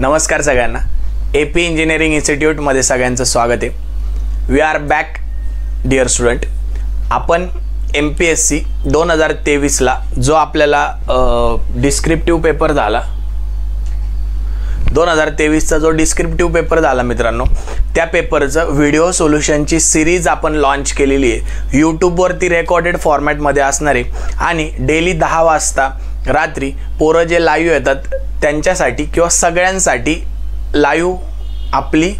नमस्कार सगळ्यांना, AP engineering इन्स्टिट्यूटमध्ये सगळ्यांचं स्वागत आहे. We are back dear student. आपण MPSC 2023ला जो आपल्याला डिस्क्रिप्टिव्ह पेपर झाला, 2023चा जो डिस्क्रिप्टिव्ह पेपर झाला मित्रांनो, त्या पेपरचं व्हिडिओ सोल्युशनची सिरीज आपण लॉन्च केलेली आहे. यूट्यूबवरती रेकॉर्डेड फॉर्मॅटमध्ये असणार आहे आणि डेली 10 वाजता रात्री पोरं जे लाईव्ह येतात त्यांच्यासाठी किंवा सगळ्यांसाठी लाईव्ह आपली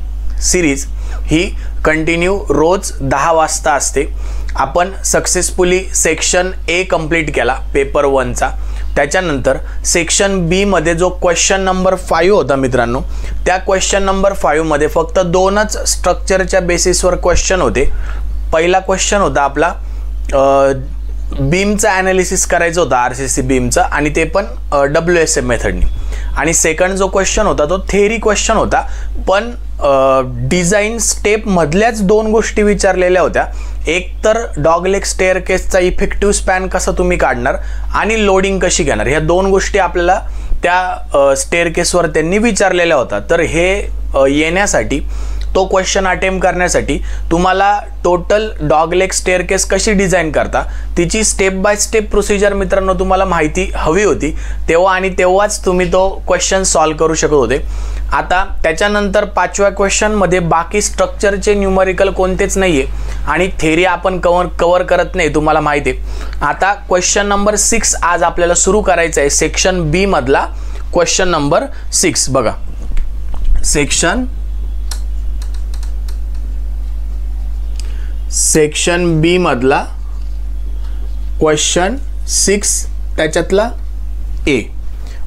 सिरीज ही कंटिन्यू रोज 10 वाजता असते. आपण सक्सेसफुली सेक्शन A कंप्लीट केला पेपर 1चा. त्याच्यानंतर सेक्शन B मध्ये जो क्वेश्चन नंबर 5 होता मित्रांनो, त्या क्वेश्चन नंबर 5 मध्ये फक्त 2च स्ट्रक्चरच्या बेसिसवर क्वेश्चन होते. पहिला क्वेश्चन होता आपला बीमचा ॲनालिसिस करायचं होतं, RCC बीमचं, आणि ते पण WSM मेथडनी. आणि सेकंड जो क्वेश्चन होता तो थेअरी क्वेश्चन होता, पण डिझाईन स्टेप मधल्याच 2 गोष्टी विचारलेल्या होत्या. एक तर डॉगलेग स्टेअरकेसचा इफेक्टिव्ह स्पॅन कसा तुम्ही काढणार आणि लोडिंग कशी घेणार, ह्या 2 गोष्टी आपल्याला त्या स्टेअरकेसवर त्यांनी विचारलेल्या होत्या. तर हे येण्यासाठी, तो क्वेश्चन अटेम्प्ट करण्यासाठी तुम्हाला टोटल डॉगलेग स्टेअरकेस कशी डिझाईन करता तिची स्टेप बाय स्टेप प्रोसिजर मित्रांनो तुम्हाला माहिती हवी होती तेव्हा, आणि तेव्हाच तुम्ही तो क्वेश्चन सॉल्व करू शकत होते. आता त्याच्यानंतर 5व्या क्वेश्चनमध्ये बाकी स्ट्रक्चरचे न्यूमरिकल कोणतेच नाही आहे आणि थेरी आपण कवर करत नाही, तुम्हाला माहिती आहे. आता क्वेश्चन नंबर 6 आज आपल्याला सुरू करायचं आहे. सेक्शन B मधला क्वेश्चन नंबर 6 बघा. सेक्शन B मधला क्वेश्चन 6 त्याच्यातला A.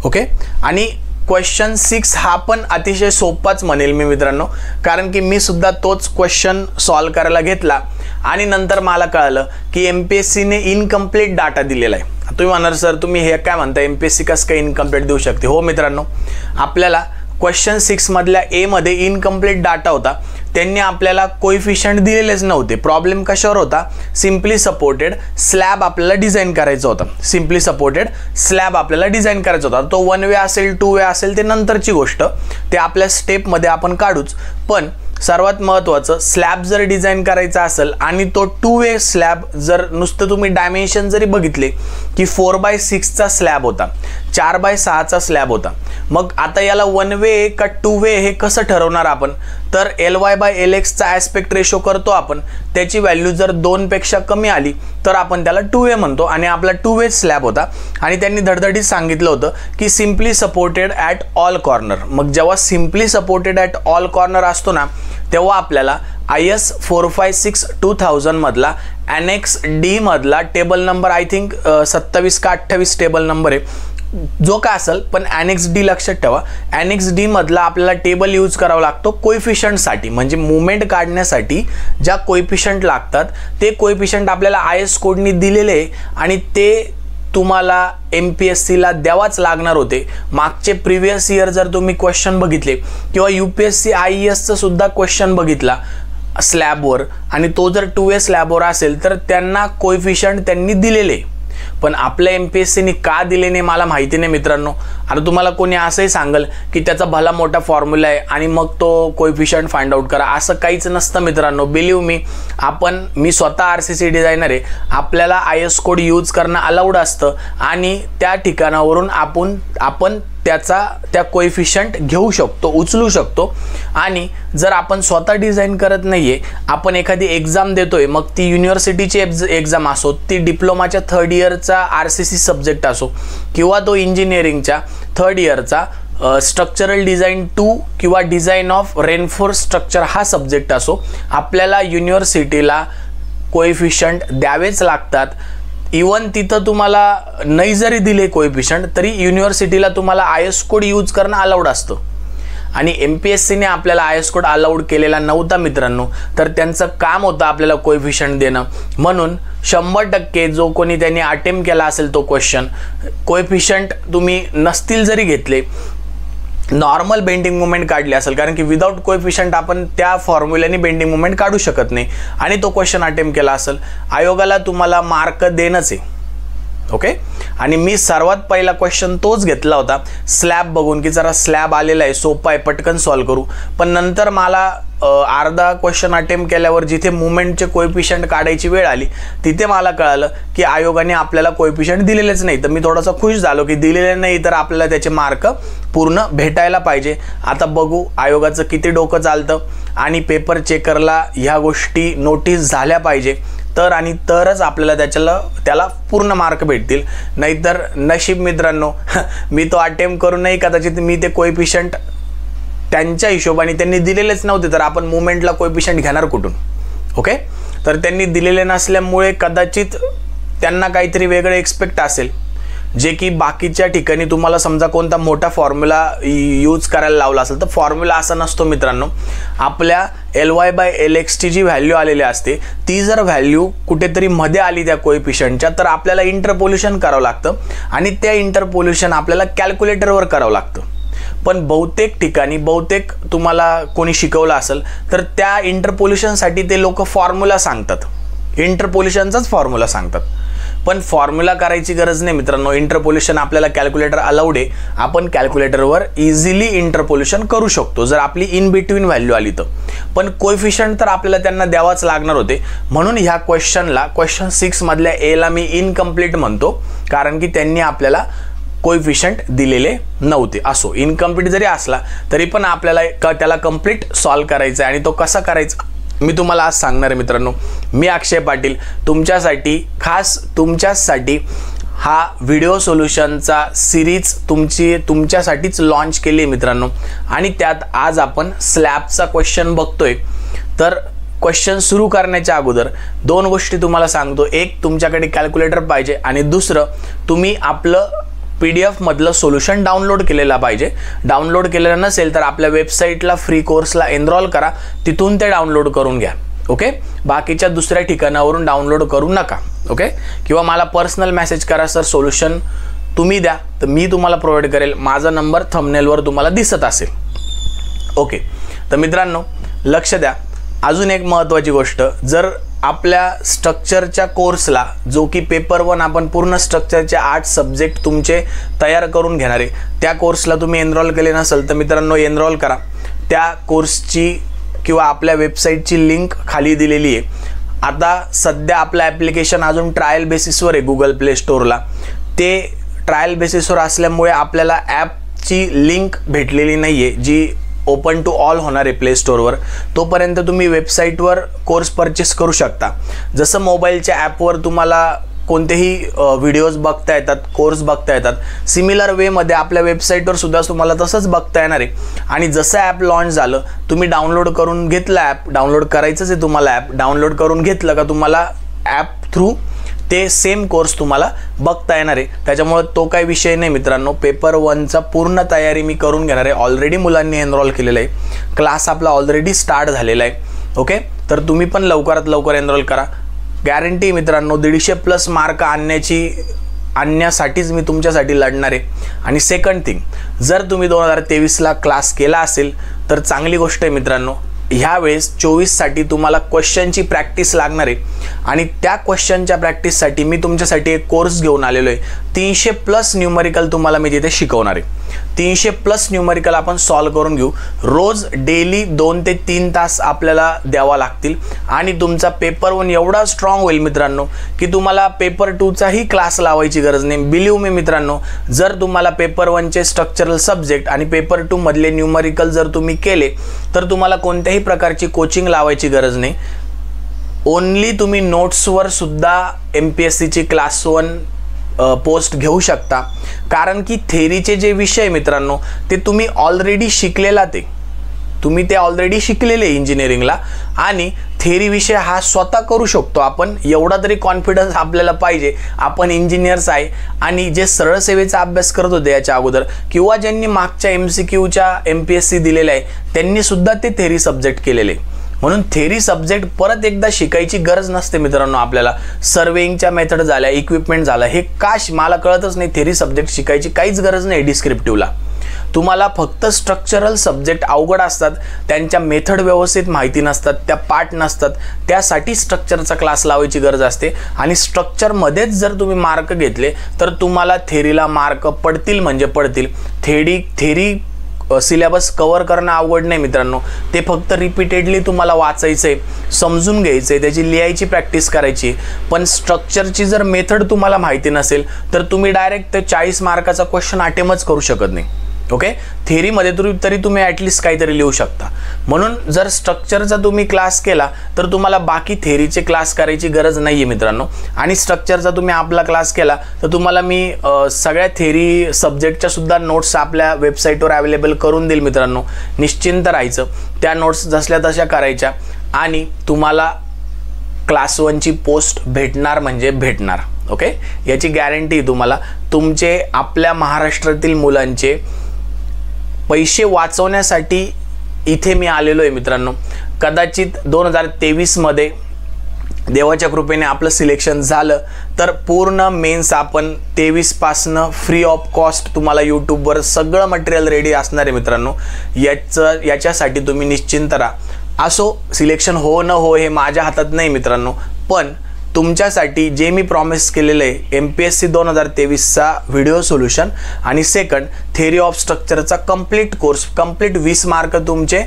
ओके. आणि क्वेश्चन 6 हा पण अतिशय सोपाच म्हणेल मी मित्रांनो, कारण की मी सुद्धा तोच क्वेश्चन सॉल्व करायला घेतला आणि नंतर मला कळलं की MPSCने इनकम्प्लीट डाटा दिलेला आहे. तुम्ही म्हणाल सर तुम्ही हे काय म्हणता, MPSC कसं काय इनकम्प्लीट देऊ शकते? हो मित्रांनो, आपल्याला क्वेश्चन 6 मधल्या A मध्ये इनकम्प्लीट डाटा होता. त्यांनी आपल्याला कोएफिशियंट दिलेलेच नव्हते. प्रॉब्लेम कशावर होता? सिम्पली सपोर्टेड स्लॅब आपल्याला डिझाईन करायचा होता. सिम्पली सपोर्टेड स्लॅब आपल्याला डिझाईन करायचा होता. तो 1 वे असेल 2 वे असेल ते नंतरची गोष्ट, ते आपल्या स्टेपमध्ये आपण काढूच. पण सर्वात महत्त्वाचं, स्लॅब जर डिझाईन करायचा असेल आणि तो 2 वे स्लॅब, जर नुसतं तुम्ही डायमेन्शन जरी बघितले की 4/6चा स्लॅब होता, 4/6चा स्लॅब होता, मग आता याला 1 वे का 2 वे हे कसं ठरवणार आपण? तर LY/LXचा ॲस्पेक्ट रेशो करतो आपण. त्याची व्हॅल्यू जर 2 पेक्षा कमी आली तर आपण त्याला 2 वे म्हणतो आणि आपला 2 वे स्लॅब होता. आणि त्यांनी धडधडीत सांगितलं होतं की simply supported at all corner. मग जेव्हा simply supported at all corner असतो ना, तेव्हा आपल्याला IS 456/2000 मधला Annex D मधला टेबल नंबर, आय थिंक 27 का 28 टेबल नंबर आहे, जो का असेल, पण Annex D लक्षात ठेवा. Annex D मधला आपल्याला टेबल यूज करावा लागतो कोएफिशियंटसाठी, म्हणजे मुवमेंट काढण्यासाठी ज्या कोएफिशियंट लागतात ते कोएफिशियंट आपल्याला IS कोडनी दिलेले आहे आणि ते तुम्हाला MPSCला द्यावाच लागणार होते. मागचे प्रिव्हियस इयर जर तुम्ही क्वेश्चन बघितले किंवा UPSC IESचं सुद्धा क्वेश्चन बघितला स्लॅबवर आणि तो जर 2 वे स्लॅबवर असेल तर त्यांना कोएफिशियंट त्यांनी दिलेले, पण आपल्या MPSCने का दिले नाही मला माहिती नाही मित्रांनो. आता तुम्हाला कोणी असंही सांगेल की त्याचा भला मोठा फॉर्म्युला आहे आणि मग तो कोएफिशियंट फाइंड आउट करा, असं काहीच नसतं मित्रांनो. बिलीव्ह मी, मी स्वतः RCC डिझायनर आहे. आपल्याला IS कोड यूज करणं अलाउड असतं आणि त्या ठिकाणावरून आपण त्या कोएफिशियंट घेऊ शकतो, उचलू शकतो. आणि जर आपण स्वतः डिझाईन करत नाहीये, आपण एखादी एक्झाम देतोय, मग ती युनिव्हर्सिटीची एक्झाम असो, ती डिप्लोमाच्या 3rd इयरचा RCC सब्जेक्ट असो, किंवा तो इंजिनिअरिंगच्या 3rd इयरचा स्ट्रक्चरल डिझाईन 2 किंवा डिझाईन ऑफ रेनफोर्स स्ट्रक्चर हा सब्जेक्ट असो, आपल्याला युनिव्हर्सिटीला कोएफिशियंट द्यावेच लागतात. इवन तिथं तुम्हाला नाही जरी दिले कोएफिशियंट तरी युनिव्हर्सिटीला तुम्हाला IS कोड यूज करणं अलाउड असतं. आणि MPSCने आपल्याला IS कोड अलाउड केलेला नव्हता मित्रांनो, तर त्यांचं काम होतं आपल्याला कोएफिशियंट देणं. म्हणून 100% जो कोणी त्यांनी अटेम्प्ट केला असेल तो क्वेश्चन, कोएफिशियंट तुम्ही नसतील जरी घेतले, नॉर्मल बेंडिंग मुवमेंट काढली असेल, कारण की विदाउट कोएफिशियंट आपण त्या फॉर्म्युल्याने बेंडिंग मुवमेंट काढू शकत नाही, आणि तो क्वेश्चन अटेम्प्ट केला असेल, आयोगाला तुम्हाला मार्क देणंच आहे. ओके. आणि मी सर्वात पहिला क्वेश्चन तोच घेतला होता स्लॅब बघून, की जरा स्लॅब आलेला आहे, सोपा आहे, पटकन सॉल्व करू. पण नंतर मला अर्धा क्वेश्चन अटेम्प्ट केल्यावर जिथे मुवमेंटचे कोएफिशियंट काढायची वेळ आली तिथे मला कळालं की आयोगाने आपल्याला कोएफिशियंट दिलेलेच नाही. तर मी थोडासा खुश झालो की दिलेले नाही तर आपल्याला त्याचे मार्क पूर्ण भेटायला पाहिजे. आता बघू आयोगाचं किती डोकं चालतं आणि पेपर चेकरला ह्या गोष्टी नोटीस झाल्या पाहिजे तर आणि तरच आपल्याला त्याला पूर्ण मार्क भेटतील. नाहीतर नशीब मित्रांनो, मी तो अटेम्प्ट करूनही कदाचित मी ते कोएफिशियंट त्यांच्या हिशोबाने त्यांनी दिलेलेच नव्हते तर आपण मुवमेंटला कोएफिशियंट घेणार कुठून. ओके, तर त्यांनी दिलेले नसल्यामुळे कदाचित त्यांना काहीतरी वेगळं एक्सपेक्ट असेल जे की बाकीच्या ठिकाणी तुम्हाला समजा कोणता मोठा फॉर्म्युला यूज करायला लावला असेल तर फॉर्म्युला असा नसतो मित्रांनो. आपल्या LY/LX ची जी व्हॅल्यू आलेली असते ती जर व्हॅल्यू कुठेतरी मध्ये आली त्या कोएफिशियंटच्या तर आपल्याला इंटरपोल्युशन करावं लागतं आणि त्या इंटरपोल्युशन आपल्याला कॅल्क्युलेटरवर करावं लागतं. पण बहुतेक ठिकाणी बहुतेक तुम्हाला कोणी शिकवलं असेल तर त्या इंटरपोल्युशनसाठी ते लोक फॉर्म्युला सांगतात, इंटरपोल्युशनचाच फॉर्म्युला सांगतात. पण फॉर्म्युला करायची गरज नाही मित्रांनो. इंटरपोल्युशन आपल्याला कॅल्क्युलेटर अलाउड आहे, आपण कॅल्क्युलेटरवर इझिली इंटरपोल्युशन करू शकतो जर आपली इन बिटवीन व्हॅल्यू आली तर. पण कोएफिशियंट तर आपल्याला त्यांना द्यावाच लागणार होते. म्हणून ह्या क्वेश्चनला क्वेश्चन 6 मधल्या एला मी इनकम्प्लीट म्हणतो कारण की त्यांनी आपल्याला कोएफिशियंट दिलेले नव्हते. असो इनकम्प्लीट जरी असला तरी पण आपल्याला त्याला कंप्लीट सॉल्व करायचं आहे आणि तो कसा करायचा मी तुम्हाला आज सांगणार आहे मित्रांनो. मी अक्षय पाटील तुमच्यासाठी खास तुमच्यासाठी हा व्हिडिओ सोल्युशनचा सिरीज तुमच्यासाठीच लॉन्च केली आहे मित्रांनो. आणि त्यात आज आपण स्लॅबचा क्वेश्चन बघतोय. तर क्वेश्चन सुरू करण्याच्या अगोदर 2 गोष्टी तुम्हाला सांगतो. एक, तुमच्याकडे कॅल्क्युलेटर पाहिजे आणि दुसरं, तुम्ही आपलं PDF मधलं सोल्युशन डाउनलोड केलेला पाहिजे. डाउनलोड केलेलं नसेल तर आपल्या वेबसाईटला फ्री कोर्सला एनरोल करा, तिथून ते डाउनलोड करून घ्या. ओके, बाकीच्या दुसऱ्या ठिकाणावरून डाउनलोड करू नका. ओके, किंवा मला पर्सनल मेसेज करा, सर सोल्युशन तुम्ही द्या, तर मी तुम्हाला प्रोव्हाइड करेल. माझा नंबर थंबनेलवर तुम्हाला दिसत असेल. ओके, तर मित्रांनो लक्ष द्या. अजून एक महत्त्वाची गोष्ट, जर आपल्या स्ट्रक्चरच्या कोर्सला जो की पेपर 1 आपण पूर्ण स्ट्रक्चरचे 8 सब्जेक्ट तुमचे तयार करून घेणार आहे त्या कोर्सला तुम्ही एनरोल केले नसेल तर मित्रांनो एनरोल करा. त्या कोर्सची किंवा आपल्या वेबसाईटची लिंक खाली दिलेली आहे. आता सध्या आपलं ॲप्लिकेशन अजून ट्रायल बेसिसवर आहे गुगल प्ले स्टोअरला. ते ट्रायल बेसिसवर असल्यामुळे आपल्याला ॲपची लिंक भेटलेली नाही आहे जी ओपन टू ऑल होणार आहे प्ले स्टोअरवर. तोपर्यंत तुम्ही वेबसाईटवर कोर्स परचेस करू शकता. जसं मोबाईलच्या ॲपवर तुम्हाला कोणतेही व्हिडिओज बघता येतात, कोर्स बघता येतात, सिमिलर वेमध्ये आपल्या वेबसाईटवर सुद्धा तुम्हाला तसंच बघता येणार आहे. आणि जसं ॲप लॉन्च झालं तुम्ही डाउनलोड करून घेतलं, ॲप डाउनलोड करायचंच आहे तुम्हाला. ॲप डाउनलोड करून घेतलं का तुम्हाला ॲप थ्रू ते सेम कोर्स तुम्हाला बघता येणार आहे. त्याच्यामुळे तो काही विषय नाही मित्रांनो. पेपर 1चा पूर्ण तयारी मी करून घेणार आहे. ऑलरेडी मुलांनी एनरोल केलेलं आहे, क्लास आपला ऑलरेडी स्टार्ट झालेला आहे. ओके, तर तुम्ही पण लवकरात लवकर एनरोल करा. गॅरंटी मित्रांनो 150+ मार्क आणण्यासाठीच मी तुमच्यासाठी लढणार आहे. आणि सेकंड थिंग, जर तुम्ही 2023ला क्लास केला असेल तर चांगली गोष्ट आहे मित्रांनो. ह्यावेळेस 24साठी तुम्हाला क्वेश्चनची प्रॅक्टिस लागणार आहे आणि त्या क्वेश्चनच्या प्रॅक्टिससाठी मी तुमच्यासाठी एक कोर्स घेऊन आलेलो आहे. 300+ न्यूमरिकल तुम्हाला मी तिथे शिकवणार आहे. 300+ न्यूमरिकल आपण सॉल्व करून घेऊ. रोज डेली 2 ते 3 तास आपल्याला द्यावा लागतील आणि तुमचा पेपर 1 एवढा स्ट्रॉंग होईल मित्रांनो की तुम्हाला पेपर 2चाही क्लास लावायची गरज नाही. बिलीव्ह मी मित्रांनो, जर तुम्हाला पेपर 1चे स्ट्रक्चरल सब्जेक्ट आणि पेपर 2 मधले न्यूमरिकल जर तुम्ही केले तर तुम्हाला कोणत्याही प्रकारची कोचिंग लावायची गरज नाही. ओनली तुम्ही नोट्सवर सुद्धा MPSCची क्लास 1 पोस्ट घेऊ शकता. कारण की थेरीचे जे विषय मित्रांनो ते तुम्ही ऑलरेडी शिकलेला, तुम्ही ते ऑलरेडी शिकलेले इंजिनिअरिंगला आणि थेरी विषय हा स्वतः करू शकतो आपण. एवढा तरी कॉन्फिडन्स आपल्याला पाहिजे. आपण इंजिनियर्स आहे आणि जे सरळ सेवेचा अभ्यास करत होते याच्या अगोदर किंवा ज्यांनी मागच्या MCQच्या MPSC दिलेला आहे त्यांनी सुद्धा ते थेरी सब्जेक्ट केलेले. म्हणून थेरी सब्जेक्ट परत एकदा शिकायची गरज नसते मित्रांनो आपल्याला. सर्वेइंगच्या मेथड झाल्या, इक्विपमेंट झालं, हे मला कळतच नाही. थेरी सब्जेक्ट शिकायची काहीच गरज नाही डिस्क्रिप्टिव्हला. तुम्हाला फक्त स्ट्रक्चरल सब्जेक्ट अवघड असतात, त्यांच्या मेथड व्यवस्थित माहिती नसतात, त्या पार्ट नसतात, त्यासाठी स्ट्रक्चरचा क्लास लावायची गरज असते. आणि स्ट्रक्चरमध्येच जर तुम्ही मार्क घेतले तर तुम्हाला थेरीला मार्क पडतील म्हणजे पडतील. थेरी सिलेबस कव्हर करणं अवघड नाही मित्रांनो, ते फक्त रिपीटेडली तुम्हाला वाचायचं आहे, समजून घ्यायचं आहे, त्याची लिहायची प्रॅक्टिस करायची. पण स्ट्रक्चरची जर मेथड तुम्हाला माहिती नसेल तर तुम्ही डायरेक्ट ते 40 मार्काचा क्वेश्चन अटेम्प्टच करू शकत नाही. ओके, थेरीमध्ये तरी तुम्ही ॲटलिस्ट काहीतरी लिहू शकता. म्हणून जर स्ट्रक्चरचा तुम्ही क्लास केला तर तुम्हाला बाकी थेरीचे क्लास करायची गरज नाही आहे मित्रांनो. आणि स्ट्रक्चरचा तुम्ही आपला क्लास केला तर तुम्हाला मी सगळ्या थेरी सब्जेक्टच्या सुद्धा नोट्स आपल्या वेबसाईटवर अवेलेबल करून देईल मित्रांनो. निश्चिंत राहायचं, त्या नोट्स जसल्या तशा करायच्या आणि तुम्हाला क्लास 1ची पोस्ट भेटणार म्हणजे भेटणार. ओके, याची गॅरंटी तुम्हाला. तुमचे आपल्या महाराष्ट्रातील मुलांचे पैसे वाचवण्यासाठी इथे मी आलेलो आहे मित्रांनो. कदाचित 2023मध्ये देवाच्या कृपेने आपलं सिलेक्शन झालं तर पूर्ण मेन्स आपण 23पासनं फ्री ऑफ कॉस्ट तुम्हाला यूट्यूबवर सगळं मटेरियल रेडी असणार आहे मित्रांनो. याच्यासाठी तुम्ही निश्चिंत राहा. असो, सिलेक्शन हो न हो हे माझ्या हातात नाही मित्रांनो, पण तुमच्यासाठी जे मी प्रॉमिस केलेलं आहे MPSC 2023चा व्हिडिओ सोल्युशन आणि सेकंड थेरी ऑफ स्ट्रक्चरचा कंप्लीट कोर्स, कंप्लीट 20 मार्क तुमचे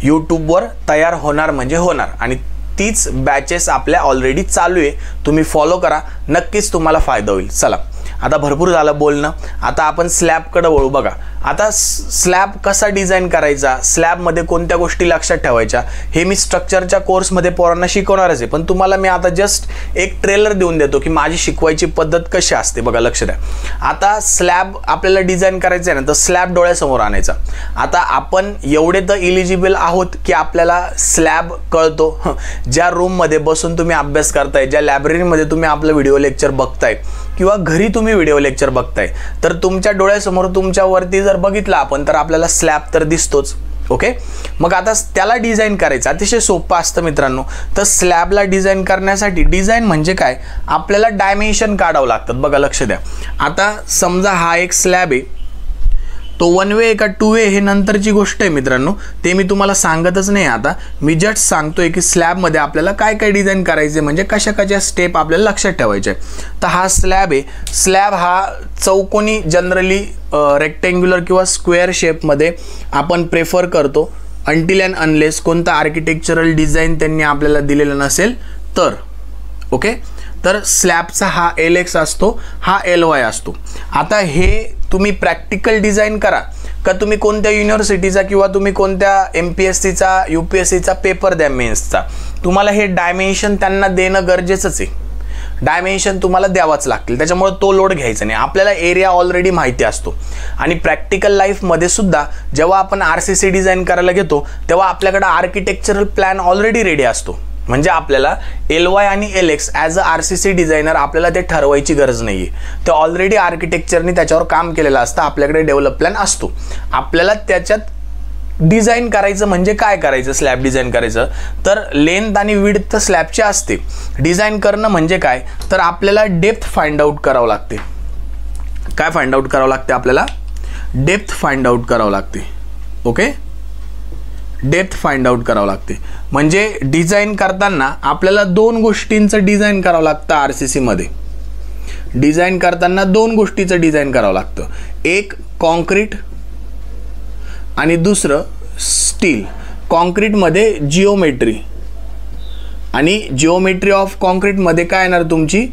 यूट्यूबवर तयार होणार म्हणजे होणार. आणि तीच बॅचेस आपल्या ऑलरेडी चालू आहे, तुम्ही फॉलो करा, नक्कीच तुम्हाला फायदा होईल. चला, आता भरपूर झालं बोलणं, आता आपण स्लॅबकडे वळू. बघा, आता स्लॅब कसा डिझाईन करायचा, स्लॅबमध्ये कोणत्या गोष्टी लक्षात ठेवायच्या हे मी स्ट्रक्चरच्या कोर्समध्ये पोरांना शिकवणारच आहे. पण तुम्हाला मी आता जस्ट एक ट्रेलर देऊन देतो की माझी शिकवायची पद्धत कशी असते. बघा, लक्ष द्या. आता स्लॅब आपल्याला डिझाईन करायचं आहे ना, तर स्लॅब डोळ्यासमोर आणायचा. आता आपण एवढे तर इलिजिबल आहोत की आपल्याला स्लॅब कळतो. ज्या रूममध्ये बसून तुम्ही अभ्यास करताय, ज्या लायब्ररीमध्ये तुम्ही आपलं व्हिडिओ लेक्चर बघताय किंवा घरी तुम्ही व्हिडिओ लेक्चर बघताय, तर तुमच्या डोळ्यासमोर तुमच्यावरती जर बघितलं आपण तर आपल्याला स्लॅब तर दिसतोच. ओके, मग आता त्याला डिझाईन करायचं अतिशय सोपं असतं मित्रांनो. तर स्लॅबला डिझाईन करण्यासाठी, डिझाईन म्हणजे काय, आपल्याला डायमेन्शन काढावं लागतात. बघा, लक्ष द्या. आता समजा हा एक स्लॅब आहे, तो 1 वे का 2 वे हे नंतरची गोष्ट आहे मित्रांनो, ते मी तुम्हाला सांगतच नाही. आता मी जस्ट सांगतोय की स्लॅबमध्ये आपल्याला काय काय डिझाईन करायचे, म्हणजे कशा कशा स्टेप आपल्याला लक्षात ठेवायचे. तर हा स्लॅब आहे. स्लॅब हा चौकोनी, जनरली रेक्टेंग्युलर किंवा स्क्वेअर शेपमध्ये आपण प्रेफर करतो, अंटिल अँड अनलेस कोणता आर्किटेक्चरल डिझाईन त्यांनी आपल्याला दिलेलं नसेल तर. ओके, तर स्लॅबचा हा LX असतो, हा LY असतो. आता हे तुम्ही प्रॅक्टिकल डिझाईन करा का तुम्ही कोणत्या युनिव्हर्सिटीचा किंवा तुम्ही कोणत्या MPSCचा UPSCचा पेपर द्या मेन्सचा, तुम्हाला हे डायमेन्शन त्यांना देणं गरजेचंच आहे. डायमेन्शन तुम्हाला द्यावाच लागतील, त्याच्यामुळे तो लोड घ्यायचा नाही. आपल्याला एरिया ऑलरेडी माहिती असतो. आणि प्रॅक्टिकल लाईफमध्ये सुद्धा जेव्हा आपण RCC डिझाईन करायला घेतो तेव्हा आपल्याकडे आर्किटेक्चरल प्लॅन ऑलरेडी रेडी असतो. म्हणजे आपल्याला LY आणि LX as a RCC designer आपल्याला ते ठरवायची गरज नाही आहे. ते ऑलरेडी आर्किटेक्चरनी त्याच्यावर काम केलेलं असतं, आपल्याकडे डेव्हलप प्लॅन असतो. आपल्याला त्याच्यात डिझाईन करायचं म्हणजे काय करायचं, स्लॅब डिझाईन करायचं तर लेंथ आणि विड्थ स्लॅबची असते. डिझाईन करणं म्हणजे काय, तर आपल्याला डेप्थ फाइंड आउट करावं लागते. काय फाइंड आउट करावं लागते, आपल्याला डेप्थ फाइंड आउट करावं लागते. ओके, डेप्थ फाइंड आउट करावं लागते. म्हणजे डिझाईन करताना आपल्याला 2 गोष्टींचं डिझाईन करावं लागतं. RCC मध्ये डिझाईन करताना 2 गोष्टीचं डिझाईन करावं लागतं. एक कॉन्क्रीट आणि दुसरं स्टील. कॉन्क्रीटमध्ये जिओमेट्री, आणि जिओमेट्री ऑफ कॉन्क्रीटमध्ये काय येणार तुमची,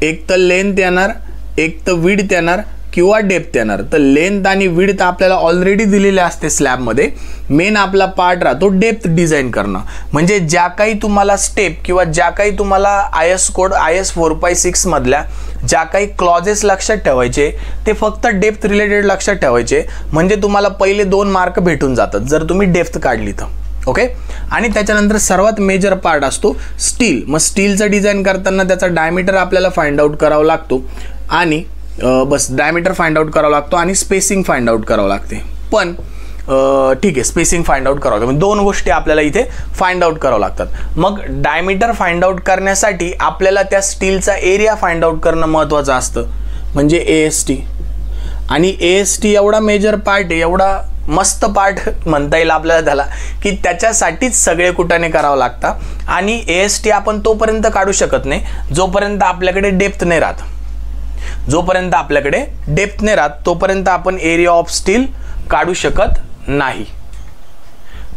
एक तर लेंथ येणार, एक तर विड्थ येणार किंवा डेप्थ येणार. तर लेंथ आणि विड्थ आपल्याला ऑलरेडी दिलेले असते स्लॅबमध्ये. मेन आपला पार्ट राहतो डेप्थ डिझाईन करणं. म्हणजे ज्या काही तुम्हाला स्टेप किंवा ज्या काही तुम्हाला IS कोड IS 456 मधल्या ज्या काही क्लॉजेस लक्षात ठेवायचे ते फक्त डेप्थ रिलेटेड लक्षात ठेवायचे, म्हणजे तुम्हाला पहिले 2 मार्क भेटून जातात जर तुम्ही डेप्थ काढली तर. ओके, आणि त्याच्यानंतर सर्वात मेजर पार्ट असतो स्टील. मग स्टीलचं डिझाईन करताना त्याचा डायमीटर आपल्याला फाइंड आउट करावा लागतो, आणि बस डायमीटर फाइंड आउट करावा लागतो आणि स्पेसिंग फाइंड आउट करावं लागते. पण ठीक आहे, स्पेसिंग फाइंड आउट करावं लागतं. 2 गोष्टी आपल्याला इथे फाइंड आउट करावं लागतात. मग डायमीटर फाइंड आउट करण्यासाठी आपल्याला त्या स्टीलचा एरिया फाइंड आउट करणं महत्त्वाचं असतं, म्हणजे AST. आणि AST एवढा मेजर पार्ट आहे, एवढा मस्त पार्ट म्हणता येईल आपल्याला त्याला, की त्याच्यासाठीच सगळे कुटाने करावं लागतं. आणि AST आपण तोपर्यंत काढू शकत नाही जोपर्यंत आपल्याकडे डेप्थ नाही राहत. जोपर्यंत आपल्याकडे डेप्थ नाही राहत तोपर्यंत आपण एरिया ऑफ स्टील काढू शकत नाही.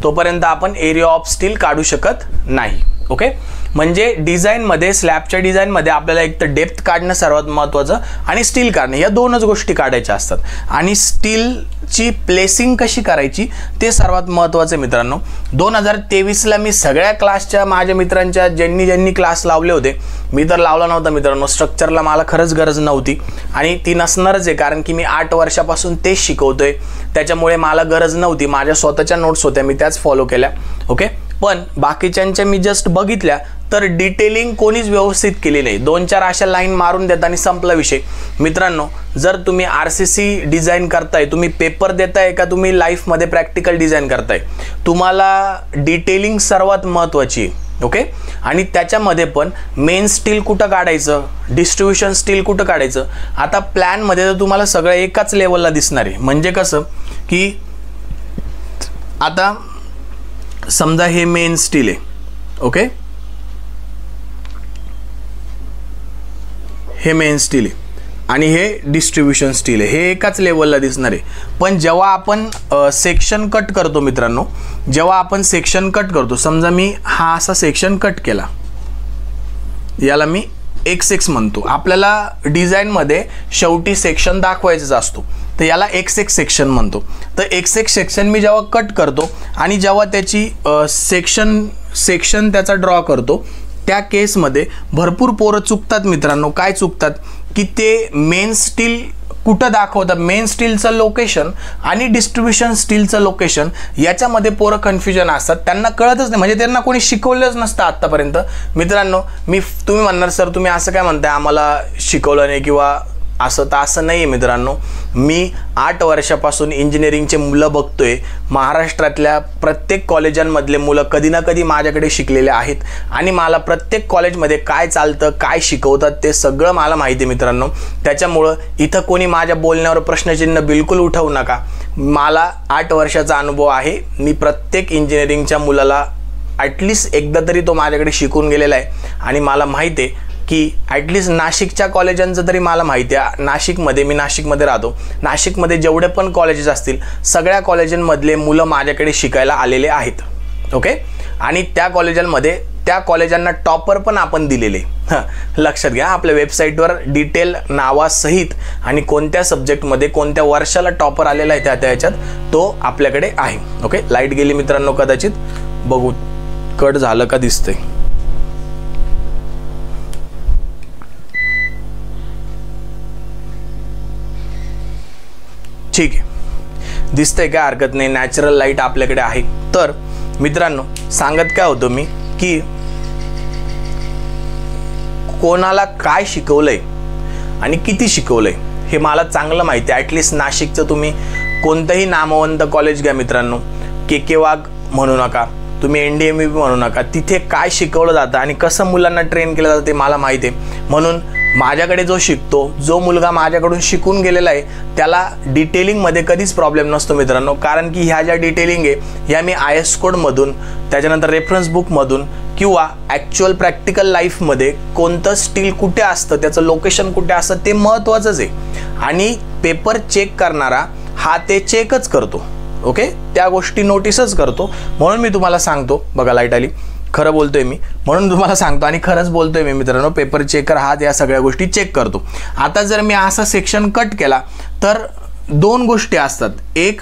तोपर्यंत आपण एरिया ऑफ स्टील काढू शकत नाही. ओके, म्हणजे डिझाईनमध्ये, स्लॅबच्या डिझाईनमध्ये आपल्याला एक तर डेप्थ काढणं सर्वात महत्त्वाचं आणि स्टील काढणं, या दोनच गोष्टी काढायच्या असतात. आणि स्टीलची प्लेसिंग कशी करायची ते सर्वात महत्त्वाचं आहे मित्रांनो. 2023ला मी सगळ्या क्लासच्या, माझ्या मित्रांच्या ज्यांनी क्लास लावले होते, मी तर लावला नव्हता मित्रांनो. स्ट्रक्चरला मला खरंच गरज नव्हती आणि ती नसणारच आहे, कारण की मी 8 वर्षापासून तेच शिकवतोय. त्याच्यामुळे मला गरज नव्हती. माझ्या स्वतःच्या नोट्स होत्या, मी त्याच फॉलो केल्या. ओके, पण बाकीच्यांच्या मी जस्ट बघितल्या तर डिटेलिंग कोणीच व्यवस्थित केली नाही. 2-4 अशा लाईन मारून देत आणि संपला विषय. मित्रांनो, जर तुम्ही RCC डिझाईन करताय, तुम्ही पेपर देताय का तुम्ही लाईफमध्ये प्रॅक्टिकल डिझाईन करताय, तुम्हाला डिटेलिंग सर्वात महत्त्वाची आहे. ओके, आणि त्याच्यामध्ये पण मेन स्टील कुठं काढायचं, डिस्ट्रीब्युशन स्टील कुठं काढायचं. आता प्लॅनमध्ये तर तुम्हाला सगळं एकाच लेवलला दिसणार आहे. म्हणजे कसं की आता समजा हे मेन स्टील आहे. ओके, हे मेन स्टील आहे आणि हे डिस्ट्रीब्युशन स्टील आहे. हे एकाच लेवलला दिसणार आहे. पण जेव्हा आपण सेक्शन कट करतो मित्रांनो, जेव्हा आपण सेक्शन कट करतो, समजा मी हा असा सेक्शन कट केला, याला मी XX म्हणतो. आपल्याला डिझाईनमध्ये शेवटी सेक्शन दाखवायचाच असतो, तर याला XX सेक्शन म्हणतो. तर XX सेक्शन मी जेव्हा कट करतो आणि जेव्हा त्याची सेक्शन त्याचा ड्रॉ करतो, त्या केसमध्ये भरपूर पोरं चुकतात मित्रांनो. काय चुकतात की ते मेन स्टील कुठं दाखवतात, मेन स्टीलचं लोकेशन आणि डिस्ट्रीब्युशन स्टीलचं लोकेशन, याच्यामध्ये पोरं कन्फ्युजन असतात. त्यांना कळतच नाही, म्हणजे त्यांना कोणी शिकवलंच नसतं आत्तापर्यंत. मित्रांनो, तुम्ही म्हणणार सर तुम्ही असं काय म्हणताय, आम्हाला शिकवलं नाही किंवा असं, तर असं नाही आहे मित्रांनो. मी 8 वर्षापासून इंजिनिअरिंगचे मुलं बघतोय. महाराष्ट्रातल्या प्रत्येक कॉलेजांमधले मुलं कधी ना कधी माझ्याकडे शिकलेले आहेत आणि मला प्रत्येक कॉलेजमध्ये काय चालतं, काय शिकवतात ते सगळं मला माहिती आहे मित्रांनो. त्याच्यामुळं इथं कोणी माझ्या बोलण्यावर प्रश्नचिन्ह बिलकुल उठवू नका. मला 8 वर्षाचा अनुभव आहे. मी प्रत्येक इंजिनिअरिंगच्या मुलाला ॲटलिस्ट एकदा तरी तो माझ्याकडे शिकून गेलेला आहे आणि मला माहिती आहे की ॲटलिस्ट नाशिकच्या कॉलेजांचं तरी मला माहिती आहे. मी नाशिकमध्ये राहतो. नाशिकमध्ये जेवढे पण कॉलेजेस असतील, सगळ्या कॉलेजांमधले मुलं माझ्याकडे शिकायला आलेले आहेत. ओके, आणि त्या कॉलेजांना टॉपर पण आपण दिलेले. लक्षात घ्या, आपल्या वेबसाईटवर डिटेल नावासहित आणि कोणत्या सब्जेक्टमध्ये कोणत्या वर्षाला टॉपर आलेला आहे त्या ह्याच्यात तो आपल्याकडे आहे. ओके, लाईट गेली मित्रांनो, कदाचित बघू कट झालं का दिसतंय. ठीक आहे, दिसतंय काय हरकत नाही. नॅचरल लाईट आपल्याकडे आहे. तर मित्रांनो, सांगत काय होतो मी की कोणाला काय शिकवलंय आणि किती शिकवलंय हे मला चांगलं माहिती आहे. ॲटलिस्ट नाशिकचं तुम्ही कोणतंही नामवंत कॉलेज घ्या मित्रांनो, KK वाघ म्हणू नका, तुम्ही NDMB म्हणू नका, तिथे काय शिकवलं जातं आणि कसं मुलांना ट्रेन केलं जातं ते मला माहिती आहे. म्हणून माझ्याकडे जो मुलगा माझ्याकडून शिकून गेलेला आहे त्याला डिटेलिंगमध्ये कधीच प्रॉब्लेम नसतो मित्रांनो. कारण की ह्या ज्या डिटेलिंग आहे ह्या मी IS कोडमधून, त्याच्यानंतर रेफरन्स बुकमधून किंवा ॲक्च्युअल प्रॅक्टिकल लाईफमध्ये कोणतं स्टील कुठे असतं, त्याचं लोकेशन कुठे असतं ते महत्त्वाचंच आहे. आणि पेपर चेक करणारा हा ते चेकच करतो. ओके, त्या गोष्टी नोटीसच करतो. म्हणून मी तुम्हाला सांगतो, बघा लाईट आली, खरं बोलतोय मी, म्हणून तुम्हाला सांगतो आणि खरंच बोलतोय मी मित्रांनो. पेपर चेकर हा या सगळ्या गोष्टी चेक करतो. आता जर मी असा सेक्शन कट केला तर 2 गोष्टी असतात. एक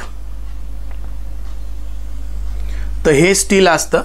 तर हे स्टील असतं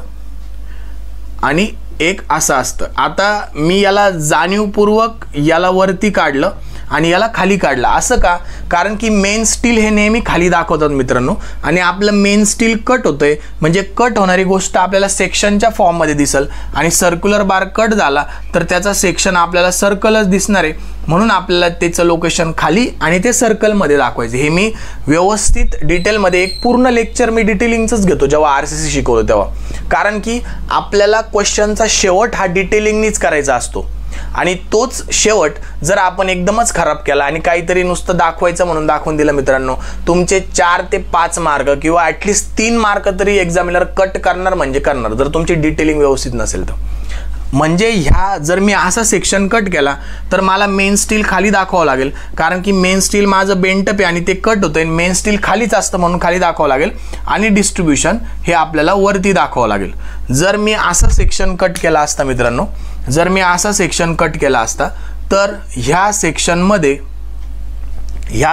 आणि एक असं असतं. आता मी याला जाणीवपूर्वक याला वरती काढलं आणि याला खाली काढला. असं का? कारण की मेन स्टील हे नेहमी खाली दाखवतात मित्रांनो आणि आपलं मेन स्टील कट होतंय, म्हणजे कट होणारी गोष्ट आपल्याला सेक्शनच्या फॉर्ममध्ये दिसेल आणि सर्क्युलर बार कट झाला तर त्याचा सेक्शन आपल्याला सर्कलच दिसणार आहे. म्हणून आपल्याला त्याचं लोकेशन खाली आणि ते सर्कलमध्ये दाखवायचं. हे मी व्यवस्थित डिटेलमध्ये एक पूर्ण लेक्चर मी डिटेलिंगचंच घेतो जेव्हा RCC शिकवतो तेव्हा. कारण की आपल्याला क्वेश्चनचा शेवट हा डिटेलिंगनीच करायचा असतो. आणि तोच शेवट जर आपण एकदमच खराब केला आणि काहीतरी नुसतं दाखवायचं म्हणून दाखवून दिलं मित्रांनो, तुमचे 4 ते 5 मार्क किंवा ॲटलिस्ट 3 मार्क तरी एक्झामिनर कट करणार म्हणजे करणार, जर तुमची डिटेलिंग व्यवस्थित नसेल तर. म्हणजे ह्या जर मी असा सेक्शन कट केला तर मला मेन स्टील खाली दाखवावं लागेल, कारण की मेन स्टील माझं बेंटप आहे आणि ते कट होतं, मेन स्टील खालीच असतं म्हणून खाली दाखवावं लागेल, आणि डिस्ट्रीब्युशन हे आपल्याला वरती दाखवावं लागेल. जर मी असा सेक्शन कट केला असता मित्रांनो, जर मी असा सेक्शन कट केला असता तर ह्या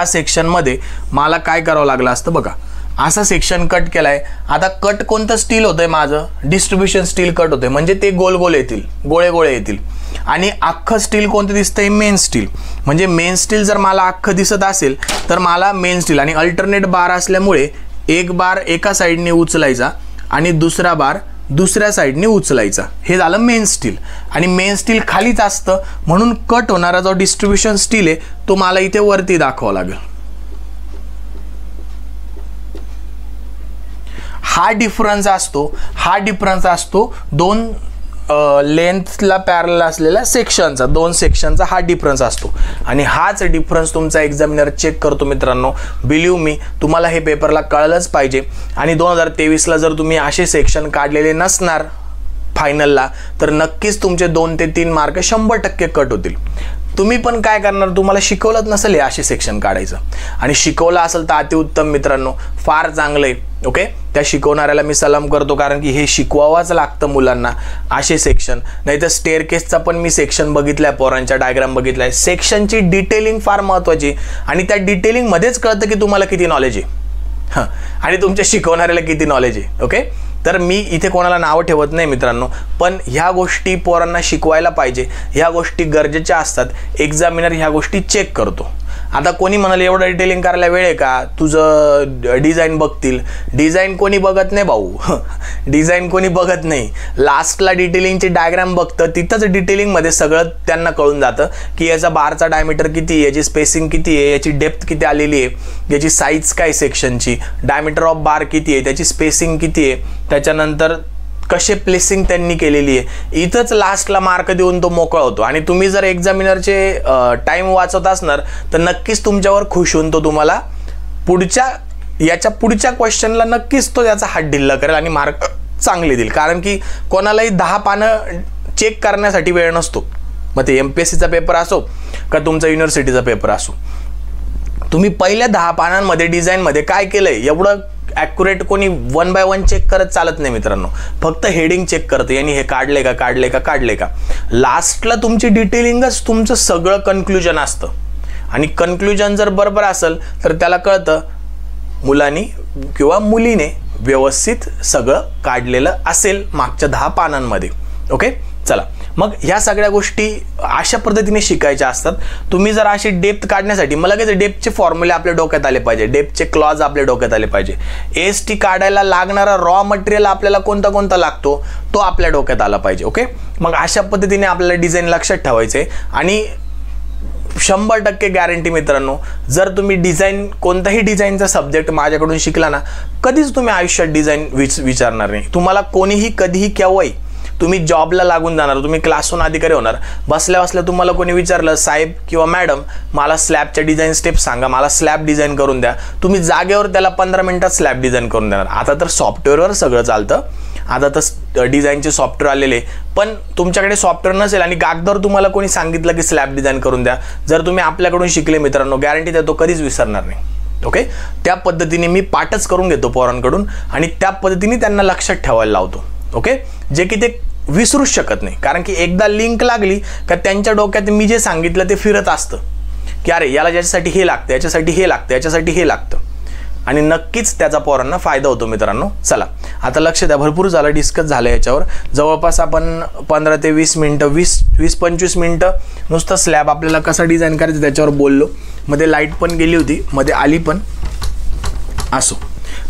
सेक्शनमध्ये मला काय करावं लागलं असतं बघा. असा सेक्शन कट केलाय. आता कट कोणतं स्टील होतंय माझं, डिस्ट्रीब्युशन स्टील कट होतंय, म्हणजे ते गोल गोल येतील, गोळे गोळे येतील. आणि अख्खं स्टील कोणतं दिसतंय, मेन स्टील. म्हणजे मेन स्टील जर मला अख्खं दिसत असेल तर मला मेन स्टील, आणि अल्टरनेट बार असल्यामुळे एक बार एका साईडने उचलायचा आणि दुसरा बार दुसऱ्या साईडने उचलायचा, हे झालं मेन स्टील. आणि मेन स्टील खालीच असतं म्हणून कट होणारा जो डिस्ट्रीब्युशन स्टील आहे तो मला इथे वरती दाखवावा लागेल. हा डिफरन्स असतो दोन लेंथला पॅरल असलेल्या सेक्शनचा, 2 सेक्शनचा हा डिफरन्स असतो. आणि हाच डिफरन्स तुमचा एक्झामिनर चेक करतो मित्रांनो. बिलीव्ह मी, तुम्हाला हे पेपरला कळलंच पाहिजे. आणि 2023ला जर तुम्ही असे सेक्शन काढलेले नसणार फायनलला तर नक्कीच तुमचे 2 ते 3 मार्क 100% कट होतील. तुम्ही पण काय करणार, तुम्हाला शिकवलंच नसेल हे असे सेक्शन काढायचं, आणि शिकवलं असेल तर अतिउत्तम मित्रांनो, फार चांगलं आहे. ओके, त्या शिकवणाऱ्याला मी सलाम करतो, कारण की हे शिकवावंच लागतं मुलांना असे सेक्शन. नाही तर स्टेअरकेसचा पण मी सेक्शन बघितलाय, पोरांच्या डायग्राम बघितलाय. सेक्शनची डिटेलिंग फार महत्त्वाची, आणि त्या डिटेलिंगमध्येच कळतं की तुम्हाला किती नॉलेज आहे आणि तुमच्या शिकवणाऱ्याला किती नॉलेज आहे. ओके, तर मी इथे कोणाला नाव ठेवत नाही मित्रांनो, पण ह्या गोष्टी पोरांना शिकवायला पाहिजे. ह्या गोष्टी गरजेच्या असतात. एक्झामिनर ह्या गोष्टी चेक करतो. आता कोणी म्हणाले एवढं डिटेलिंग करायला वेळ आहे का, तुझं डिझाईन बघतील. डिझाईन कोणी बघत नाही भाऊ, डिझाईन कोणी बघत नाही. लास्टला डिटेलिंगचे डायग्राम बघतं, तिथंच डिटेलिंगमध्ये सगळं त्यांना कळून जातं की याचा बारचा डायमीटर किती आहे, याची स्पेसिंग किती आहे, याची डेप्थ किती आलेली आहे, याची साईज काय सेक्शनची, डायमीटर ऑफ बार किती आहे, त्याची स्पेसिंग किती आहे, त्याच्यानंतर कसे प्लेसिंग त्यांनी केलेली आहे. इथंच लास्टला मार्क देऊन तो मोकळा होतो. आणि तुम्ही जर एक्झामिनरचे टाईम वाचवत असणार तर नक्कीच तुमच्यावर खुश होऊन तो तुम्हाला याच्या पुढच्या क्वेश्चनला नक्कीच तो त्याचा हात ढिल्ला करेल आणि मार्क चांगले देईल. कारण की कोणालाही 10 पानं चेक करण्यासाठी वेळ नसतो. मग ते MPSCचा पेपर असो का तुमचा युनिव्हर्सिटीचा पेपर असो, तुम्ही पहिल्या 10 पानांमध्ये डिझाईनमध्ये काय केलंय एवढं ॲक्युरेट कोणी 1 बाय 1 चेक करत चालत नाही मित्रांनो. फक्त हेडिंग चेक करते, यांनी हे काढले का. लास्टला तुमची डिटेलिंगच तुमचं सगळं कन्क्लुजन असतं. आणि कन्क्लुजन जर बरोबर असेल तर त्याला कळतं मुलांनी किंवा मुलीने व्यवस्थित सगळं काढलेलं असेल मागच्या 10 पानांमध्ये. ओके, चला मग ह्या सगळ्या गोष्टी अशा पद्धतीने शिकायच्या असतात. तुम्ही जर अशी डेप्थ काढण्यासाठी, मला लगेच डेप्थचे फॉर्म्युले आपल्या डोक्यात आले पाहिजे, डेप्थचे क्लॉज आपल्या डोक्यात आले पाहिजे. AST काढायला लागणारा रॉ मटेरियल आपल्याला कोणता लागतो तो आपल्या डोक्यात आला पाहिजे. ओके, मग अशा पद्धतीने आपल्याला डिझाईन लक्षात ठेवायचे. आणि 100% गॅरंटी मित्रांनो, जर तुम्ही कोणताही डिझाईनचा सब्जेक्ट माझ्याकडून शिकला ना, कधीच तुम्ही आयुष्यात डिझाईन विचारणार नाही. तुम्हाला कोणीही कधीही केव्हाही, तुम्ही जॉबला लागून जाणार, तुम्ही क्लासहून अधिकारी होणार, बसल्या बसल्या तुम्हाला कोणी विचारलं साहेब किंवा मॅडम मला स्लॅबच्या डिझाईन स्टेप सांगा, मला स्लॅब डिझाईन करून द्या, तुम्ही जागेवर त्याला 15 मिनिटात स्लॅब डिझाईन करून देणार. आता तर सॉफ्टवेअरवर सगळं चालतं, आता तर डिझाईनचे सॉफ्टवेअर आलेले. पण तुमच्याकडे सॉफ्टवेअर नसेल आणि कागदावर तुम्हाला कोणी सांगितलं की स्लॅब डिझाईन करून द्या, जर तुम्ही आपल्याकडून शिकले मित्रांनो, गॅरंटी देतो कधीच विसरणार नाही. ओके, त्या पद्धतीने मी पाठच करून घेतो पोरांकडून आणि त्या पद्धतीने त्यांना लक्षात ठेवायला लावतो. ओके, जे की ते विसरूच शकत नाही, कारण की एकदा लिंक लागली का त्यांच्या डोक्यात मी जे सांगितलं ते फिरत असतं की अरे याला ज्याच्यासाठी हे लागतं, याच्यासाठी हे लागतं, याच्यासाठी हे लागतं, आणि नक्कीच त्याचा पोरांना फायदा होतो मित्रांनो. चला आता लक्ष द्या, भरपूर झालं, डिस्कस झालं याच्यावर. जवळपास आपण 15 ते 20 मिनटं 20-25 मिनटं नुसतं स्लॅब आपल्याला कसा डिझाईन करायचं त्याच्यावर बोललो. मध्ये लाईट पण गेली होती, मध्ये आली पण, असो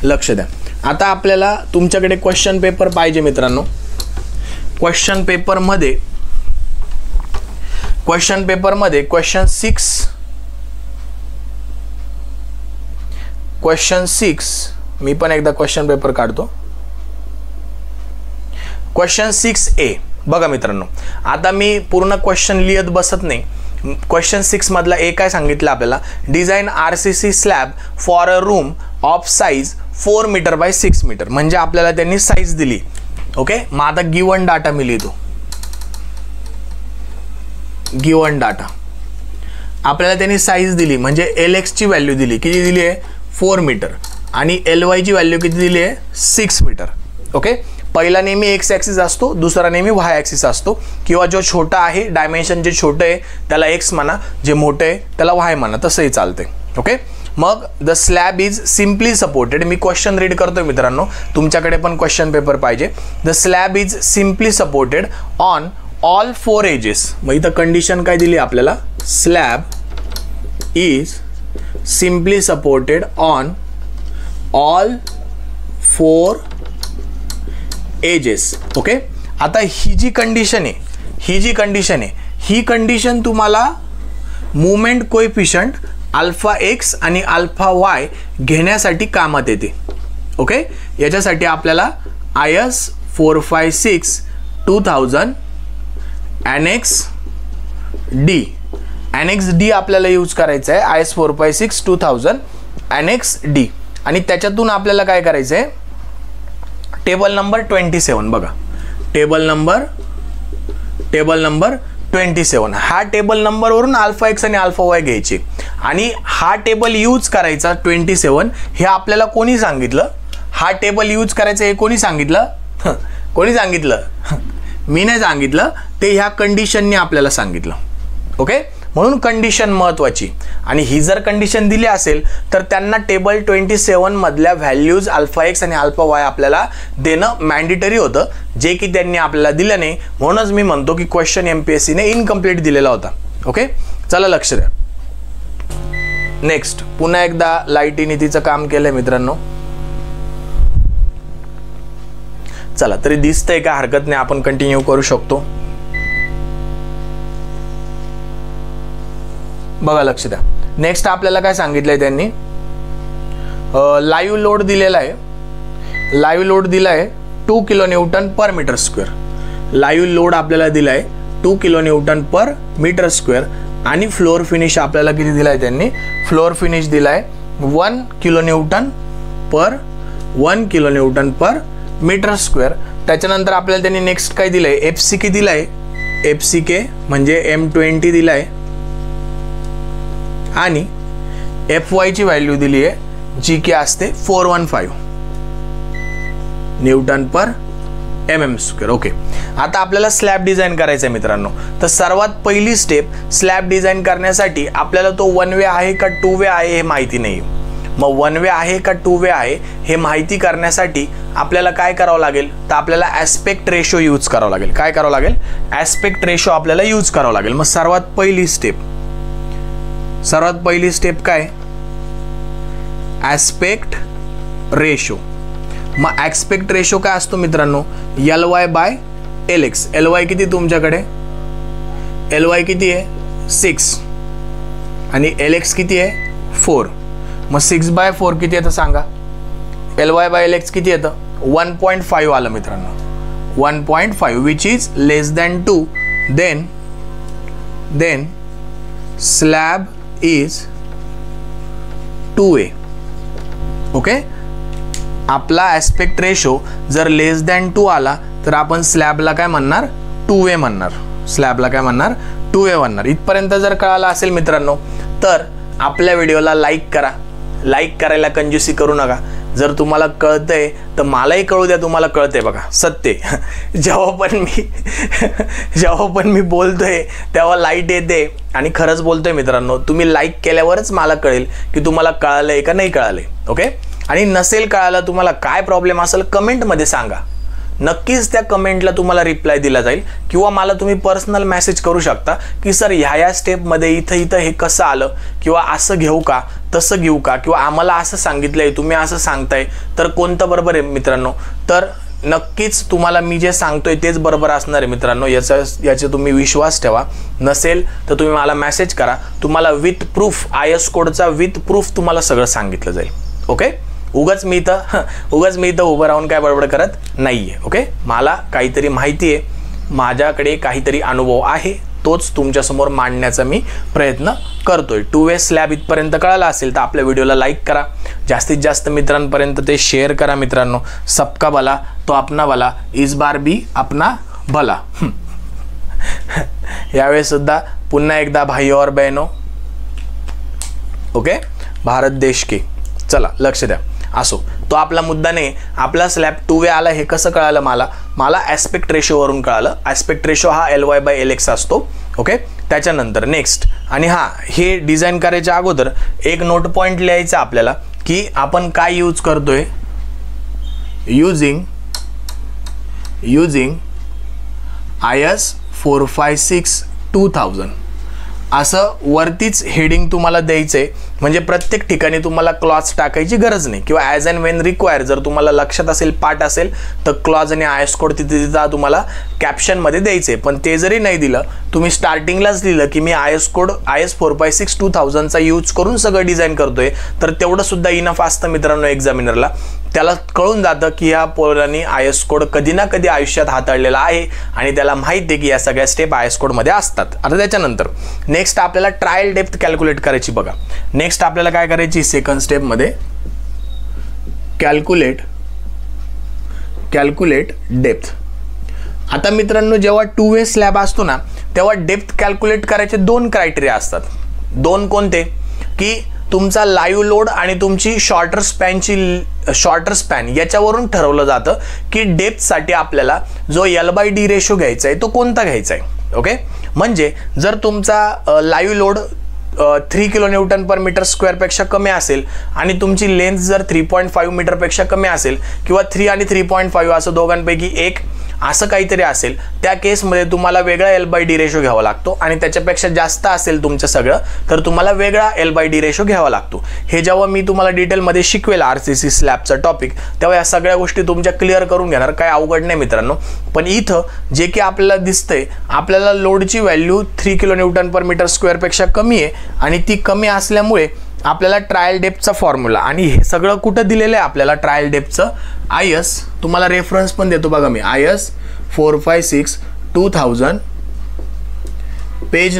लक्ष द्या. आता आपल्याला तुमच्याकडे क्वेश्चन पेपर पाहिजे मित्रांनो. क्वेश्चन पेपरमध्ये क्वेश्चन 6 मी पण एकदा क्वेश्चन पेपर काढतो. क्वेश्चन 6A बघा मित्रांनो, आता मी पूर्ण क्वेश्चन लिहित बसत नाही. क्वेश्चन 6 मधला ए काय सांगितलं आपल्याला, design RCC slab for a room of size 4 metre by 6 metre. म्हणजे आपल्याला त्यांनी साईज दिली. ओके, मग आता गिवन डाटा मी लिहितो. गिवन डाटा आपल्याला त्यांनी साईज दिली, म्हणजे LX ची व्हॅल्यू दिली. किती दिली आहे? 4 मीटर. आणि LY ची व्हॅल्यू किती दिली आहे? 6 मीटर. ओके, पहिला नेहमी एक्स ॲक्सिस असतो, दुसरा नेहमी वाय ॲक्सिस असतो. किंवा जो छोटा आहे, डायमेन्शन जे छोटं आहे त्याला एक्स म्हणा, जे मोठं आहे त्याला वाय म्हणा, तसंही चालते. ओके, मग the slab is simply supported. मी क्वेश्चन रीड करतोय मित्रांनो, तुमच्याकडे पण क्वेश्चन पेपर पाहिजे. The slab is simply supported on all 4 edges. मग इथं कंडिशन काय दिली आपल्याला? Slab is simply supported on all 4 edges. Okay, आता ही जी कंडिशन आहे, ही कंडिशन तुम्हाला मुवमेंट कोएफिशियंट अल्फा एक्स आणि अल्फा वाय घेण्यासाठी कामात येते. ओके, याच्यासाठी आपल्याला IS 456/2000 Annex D आपल्याला यूज करायचं आहे. IS 456/2000 Annex D. आणि त्याच्यातून आपल्याला काय करायचं आहे? टेबल नंबर 27 बघा, टेबल नंबर 27. हा टेबल नंबरवरून अल्फा एक्स आणि अल्फा वाय घ्यायचे. आणि हा टेबल यूज करायचा 27 हे आपल्याला कोणी सांगितलं? हा टेबल यूज करायचं हे कोणी सांगितलं? कोणी सांगितलं? मी नाही सांगितलं, ते ह्या कंडिशनने आपल्याला सांगितलं. ओके, म्हणून कंडिशन महत्त्वाची. आणि ही जर कंडिशन दिली असेल तर त्यांना टेबल 27 मधल्या व्हॅल्यूज अल्फा एक्स आणि अल्फा वाय आपल्याला देणं मॅन्डेटरी होतं, जे की त्यांनी आपल्याला दिलं नाही. म्हणूनच मी म्हणतो की क्वेश्चन MPSCने इनकम्प्लीट दिलेला होता. ओके, चला लक्ष द्या. नेक्स्ट, पुन्हा एकदा लाईटीने तिचं काम केलंय मित्रांनो. चला, तरी दिसतंय का? हरकत नाही, आपण कंटिन्यू करू शकतो. बघा, लक्ष द्या. नेक्स्ट आपल्याला काय सांगितलंय त्यांनी? लाईव्ह लोड दिलेला आहे. लाईव्ह लोड दिलाय 2 किलोन्यूटन पर मीटर स्क्वेअर. लाईव्ह लोड आपल्याला दिलाय 2 किलोन्यूटन पर मीटर स्क्वेअर. आणि फ्लोअर फिनिश आपल्याला किती दिलाय त्यांनी? फ्लोअर फिनिश दिलाय 1 किलोन्यूटन पर मीटर स्क्वेअर. त्याच्यानंतर आपल्याला त्यांनी नेक्स्ट काय दिलंय? FCK दिलाय. FCK म्हणजे M20 दिलाय. आणि FY ची व्हॅल्यू दिली आहे, जी की असते 415 न्यूटन पर mm स्क्वेअर. ओके, आता आपल्याला स्लॅब डिझाईन करायचं आहे मित्रांनो. तर सर्वात पहिली स्टेप, स्लॅब डिझाईन करण्यासाठी आपल्याला तो 1 वे आहे का 2 वे आहे हे माहिती नाही. मग 1 वे आहे का 2 वे आहे हे माहिती करण्यासाठी आपल्याला काय करावं लागेल? तर आपल्याला ॲस्पेक्ट रेशो यूज करावं लागेल. काय करावं लागेल? ॲस्पेक्ट रेशो आपल्याला यूज करावं लागेल. मग सर्वात पहिली स्टेप काय? Aspect ratio. मग ॲस्पेक्ट रेशो काय असतो मित्रांनो? LY/LX. LY किती तुमच्याकडे? LY किती आहे? 6. आणि LX किती आहे? 4. मग 6/4 किती येतं सांगा? LY/LX किती येतं? 1.5 आलं मित्रांनो. 1.5 which is less than 2. Then slab is 2A. Okay, आपला ॲस्पेक्ट रेशो जर लेस दॅन 2 आला तर आपण स्लॅबला काय म्हणणार? 2A म्हणणार. स्लॅबला काय म्हणणार? 2A म्हणणार. इथपर्यंत जर कळालं असेल मित्रांनो तर आपल्या व्हिडिओला लाईक करा. लाईक करायला कंजूसी करू नका. जर तुम्हाला कळतंय तर मलाही कळू द्या तुम्हाला कळतंय. बघा, सत्य जेव्हा पण मी बोलतोय तेव्हा लाईट येते आणि खरंच बोलतोय मित्रांनो. तुम्ही लाईक केल्यावरच मला कळेल की तुम्हाला कळालंय का नाही कळालंय. ओके, आणि नसेल कळालं, तुम्हाला काय प्रॉब्लेम असेल कमेंटमध्ये सांगा. नक्कीच त्या कमेंटला तुम्हाला रिप्लाय दिला जाईल. किंवा मला तुम्ही पर्सनल मेसेज करू शकता की सर ह्या स्टेपमध्ये इथं हे कसं आलं, किंवा असं घेऊ का, तसं घेऊ का, किंवा आम्हाला असं सांगितलंय तुम्ही असं सांगताय तर कोणतं बरोबर आहे मित्रांनो. तर नक्कीच तुम्हाला मी जे सांगतोय तेच बरोबर असणार आहे मित्रांनो. याचे तुम्ही विश्वास ठेवा. नसेल तर तुम्ही मला मेसेज करा. तुम्हाला विथ प्रूफ, IS कोडचा विथ प्रूफ तुम्हाला सगळं सांगितलं जाईल. ओके, उगाच मी इथं उभं राहून काय बडबड करत नाहीये. ओके, मला काहीतरी माहिती आहे माझ्याकडे काहीतरी अनुभव आहे तोच तुमच्यासमोर मांडण्याचा मी प्रयत्न करतोय. 2 वे स्लॅब इथपर्यंत कळाला असेल तर आपल्या व्हिडिओला लाईक करा, जास्तीत जास्त मित्रांपर्यंत ते शेअर करा. मित्रांनो, सबका भला तो अपना भला, इस बार भी अपना भला. यावेळेस सुद्धा पुन्हा एकदा भाई और बहनों, ओके, भारत देश के. चला लक्ष द्या. असो, तो आपला मुद्दा नाही. आपला स्लॅब 2 वे आला हे कसं कळालं मला ॲस्पेक्ट रेशोवरून कळालं. ॲस्पेक्ट रेशो हा LY/LX असतो. ओके, त्याच्यानंतर नेक्स्ट, आणि हे डिझाईन करायच्या अगोदर एक नोट पॉईंट लिहायचा आपल्याला की आपण काय यूज करतोय. युजिंग IS 456-2000 असं वरतीच हेडिंग तुम्हाला द्यायचंय. म्हणजे प्रत्येक ठिकाणी तुम्हाला क्लॉज टाकायची गरज नाही, किंवा ॲज अँड वेन रिक्वायर जर तुम्हाला लक्षात असेल, पाठ असेल, तर क्लॉज आणि IS कोड तिथे तुम्हाला कॅप्शनमध्ये द्यायचे. पण ते जरी नाही दिलं, तुम्ही स्टार्टिंगलाच दिलं की मी IS कोड IS 456-2000चा यूज करून सगळं डिझाईन करतोय, तर तेवढं सुद्धा इनफ असतं मित्रांनो एक्झामिनरला. त्याला कळून जातं की या पोरांनी IS कोड कधी ना कधी आयुष्यात हाताळलेला आहे आणि त्याला माहिती आहे की या सगळ्या स्टेप IS कोडमध्ये असतात. आता त्याच्यानंतर नेक्स्ट आपल्याला ट्रायल डेप्थ कॅल्क्युलेट करायची. बघा, नेक्स्ट आपल्याला काय करायची, सेकंड स्टेपमध्ये कॅल्क्युलेट डेप्थ. आता मित्रांनो, जेव्हा 2 वे स्लॅब असतो ना, तेव्हा डेप्थ कॅल्क्युलेट करायचे 2 क्रायटेरिया असतात. 2 कोणते, की तुमचा लाईव्ह लोड आणि तुमची शॉर्टर स्पॅन याच्यावरून ठरवलं जातं की डेप्थसाठी आपल्याला जो L/D रेशो घ्यायचा आहे तो कोणता घ्यायचा आहे. ओके, म्हणजे जर तुमचा लाईव्ह लोड 3 kN/m² पेक्षा कमी असेल आणि तुमची लेंथ जर 3.5 मीटरपेक्षा कमी असेल, किंवा 3 आणि 3.5 असं दोघांपैकी एक असं काहीतरी असेल, त्या केसमध्ये तुम्हाला वेगळा L/D रेशो घ्यावा लागतो. आणि त्याच्यापेक्षा जास्त असेल तुमचं सगळं तर तुम्हाला वेगळा L/D रेशो घ्यावा लागतो. हे जेव्हा मी तुम्हाला डिटेलमध्ये शिकवेल RCC स्लॅबचा टॉपिक, तेव्हा या सगळ्या गोष्टी तुमच्या क्लिअर करून घेणार. काय अवघड नाही मित्रांनो. पण इथं जे की आपल्याला दिसतंय, आपल्याला लोडची व्हॅल्यू 3 kN/m² पेक्षा कमी आहे, आणि ती कमी असल्यामुळे आपल्याला ट्रायल डेप्थचा फॉर्म्युला, आणि हे सगळं कुठं दिलेलं आहे आपल्याला ट्रायल डेप्थचं, IS, तुम्हाला रेफरन्स पण देतो बघा मी, IS 456-2000, page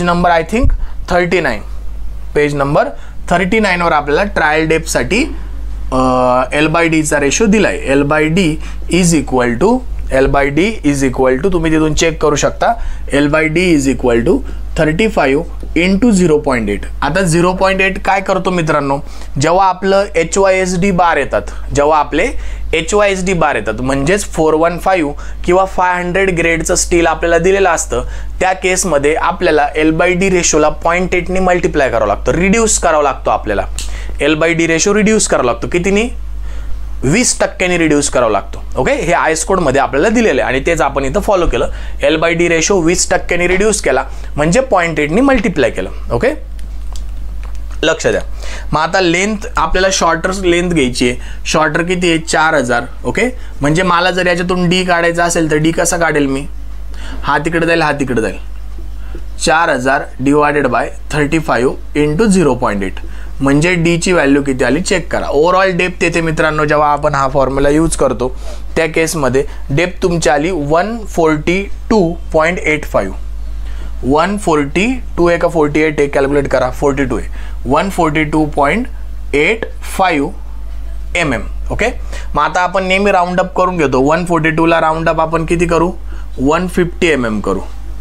number I think 39, page number 39 वर आपल्याला ट्रायल डेप्थसाठी L/Dचा रेशो दिलाय. L/D इज इक्वल टू तुम्ही तिथून चेक करू शकता. L/D is equal to 35 × 0.8. आता 0.8 काय करतो मित्रांनो, जेव्हा आपलं HYSD बार येतात, म्हणजेच 415 किंवा 500 ग्रेडचं स्टील आपल्याला दिलेलं असतं, त्या केसमध्ये आपल्याला L/D रेशोला 0.8 ने मल्टिप्लाय करावं लागतं, रिड्यूस करावं लागतो. आपल्याला L/D रेशो रिड्यूस करावा लागतो. कितीनी? 20% रिड्यूस करावा लागतो. ओके, हे IS कोडमध्ये आपल्याला दिलेलं आहे आणि तेच आपण इथं फॉलो केलं. L/D रेशो 20% रिड्यूस केला म्हणजे 0.8 ने मल्टिप्लाय केलं. ओके, लक्ष द्या. मग आता लेंथ आपल्याला शॉर्टर लेंथ घ्यायची आहे. शॉर्टर किती आहे? 4000. ओके, म्हणजे मला जर याच्यातून D काढायचा असेल तर D कसा काढेल मी? हा तिकडे जाईल, हा तिकडे जाईल. 4000 / 35 × 0.8 म्हणजे D ची व्हॅल्यू किती आली चेक करा. ओव्हरऑल डेप्थ येते मित्रांनो, जेव्हा आपण हा फॉर्म्युला यूज करतो त्या केसमध्ये डेप्थ तुमची आली 142.85. 142 आहे का 48 आहे? कॅल्क्युलेट करा. 42 आहे. 142.85 mm. ओके, मग आता आपण नेहमी राऊंड अप करून घेतो. 142 ला राऊंड अप आपण किती करू? 150 mm करू.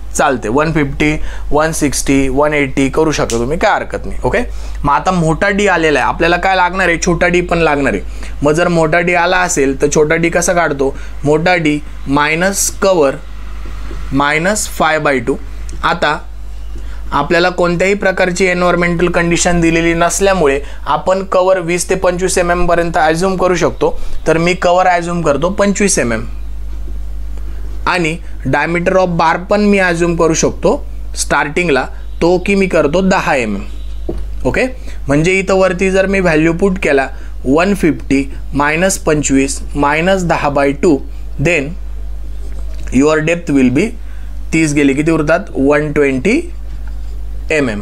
चालते. 150, 160, 180 करू शकता तुम्ही, काय हरकत नाही. ओके, मग आता मोठा D आलेला आहे, आपल्याला काय लागणार आहे? छोटा D पण लागणार आहे. मग जर मोठा D आला असेल तर छोटा D कसा काढतो? मोठा D मायनस कवर -5/2. आता आपल्याला कोणत्याही प्रकारची एन्व्हायरमेंटल कंडिशन दिलेली नसल्यामुळे आपण कवर 20 ते 25 mm पर्यंत ॲझ्युम करू शकतो. तर मी कवर ॲझ्युम करतो 25 mm, आणि डायमीटर ऑफ बार पण मी ॲझ्युम करू शकतो स्टार्टिंगला, तो की मी करतो 10 mm. ओके, म्हणजे इथं वरती जर मी व्हॅल्यू पुट केला 150 -25 -10/2, then your depth will be 30 गेली किती उरतात? 120 mm.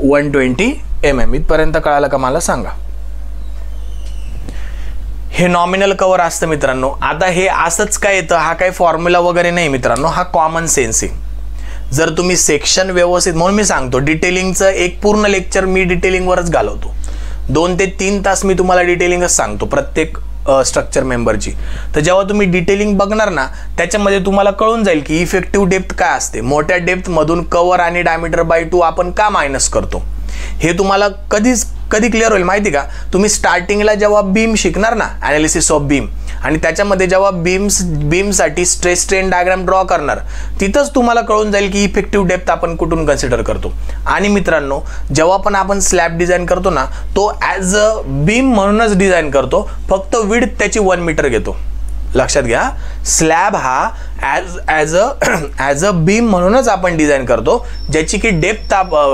120 mm इथपर्यंत कळालं का मला सांगा. हे नॉमिनल कव्हर असतं मित्रांनो. आता हे असंच काय येतं, हा काही फॉर्म्युला वगैरे नाही मित्रांनो, हा कॉमन सेन्स आहे. जर तुम्ही सेक्शन व्यवस्थित, म्हणून मी सांगतो डिटेलिंगचं एक पूर्ण लेक्चर मी डिटेलिंगवरच घालवतो. 2 ते 3 तास मी तुम्हाला डिटेलिंगच सांगतो प्रत्येक स्ट्रक्चर मेंबरची. तर जेव्हा तुम्ही डिटेलिंग बघणार ना, त्याच्यामध्ये तुम्हाला कळून जाईल की इफेक्टिव्ह डेप्थ काय असते. मोठ्या डेप्थमधून कव्हर आणि डायमीटर बाय 2 आपण का मायनस करतो हे तुम्हाला कधी क्लिअर होईल माहिती का. तुम्ही स्टार्टिंगला जेव्हा बीम शिकणार ना, ॲनालिसिस ऑफ बीम, आणि त्याच्यामध्ये जेव्हा बीमसाठी स्ट्रेस स्ट्रेन डायग्राम ड्रॉ करणार, तिथंच तुम्हाला कळून जाईल की इफेक्टिव्ह डेप्थ आपण कुठून कन्सिडर करतो. आणि मित्रांनो, जेव्हा पण आपण स्लॅब डिझाईन करतो ना, तो ॲज अ बीम म्हणूनच डिझाईन करतो, फक्त विड्थ त्याची 1 मीटर घेतो. लक्षात घ्या, स्लॅब हा ॲज अ बीम म्हणूनच आपण डिझाईन करतो, ज्याची की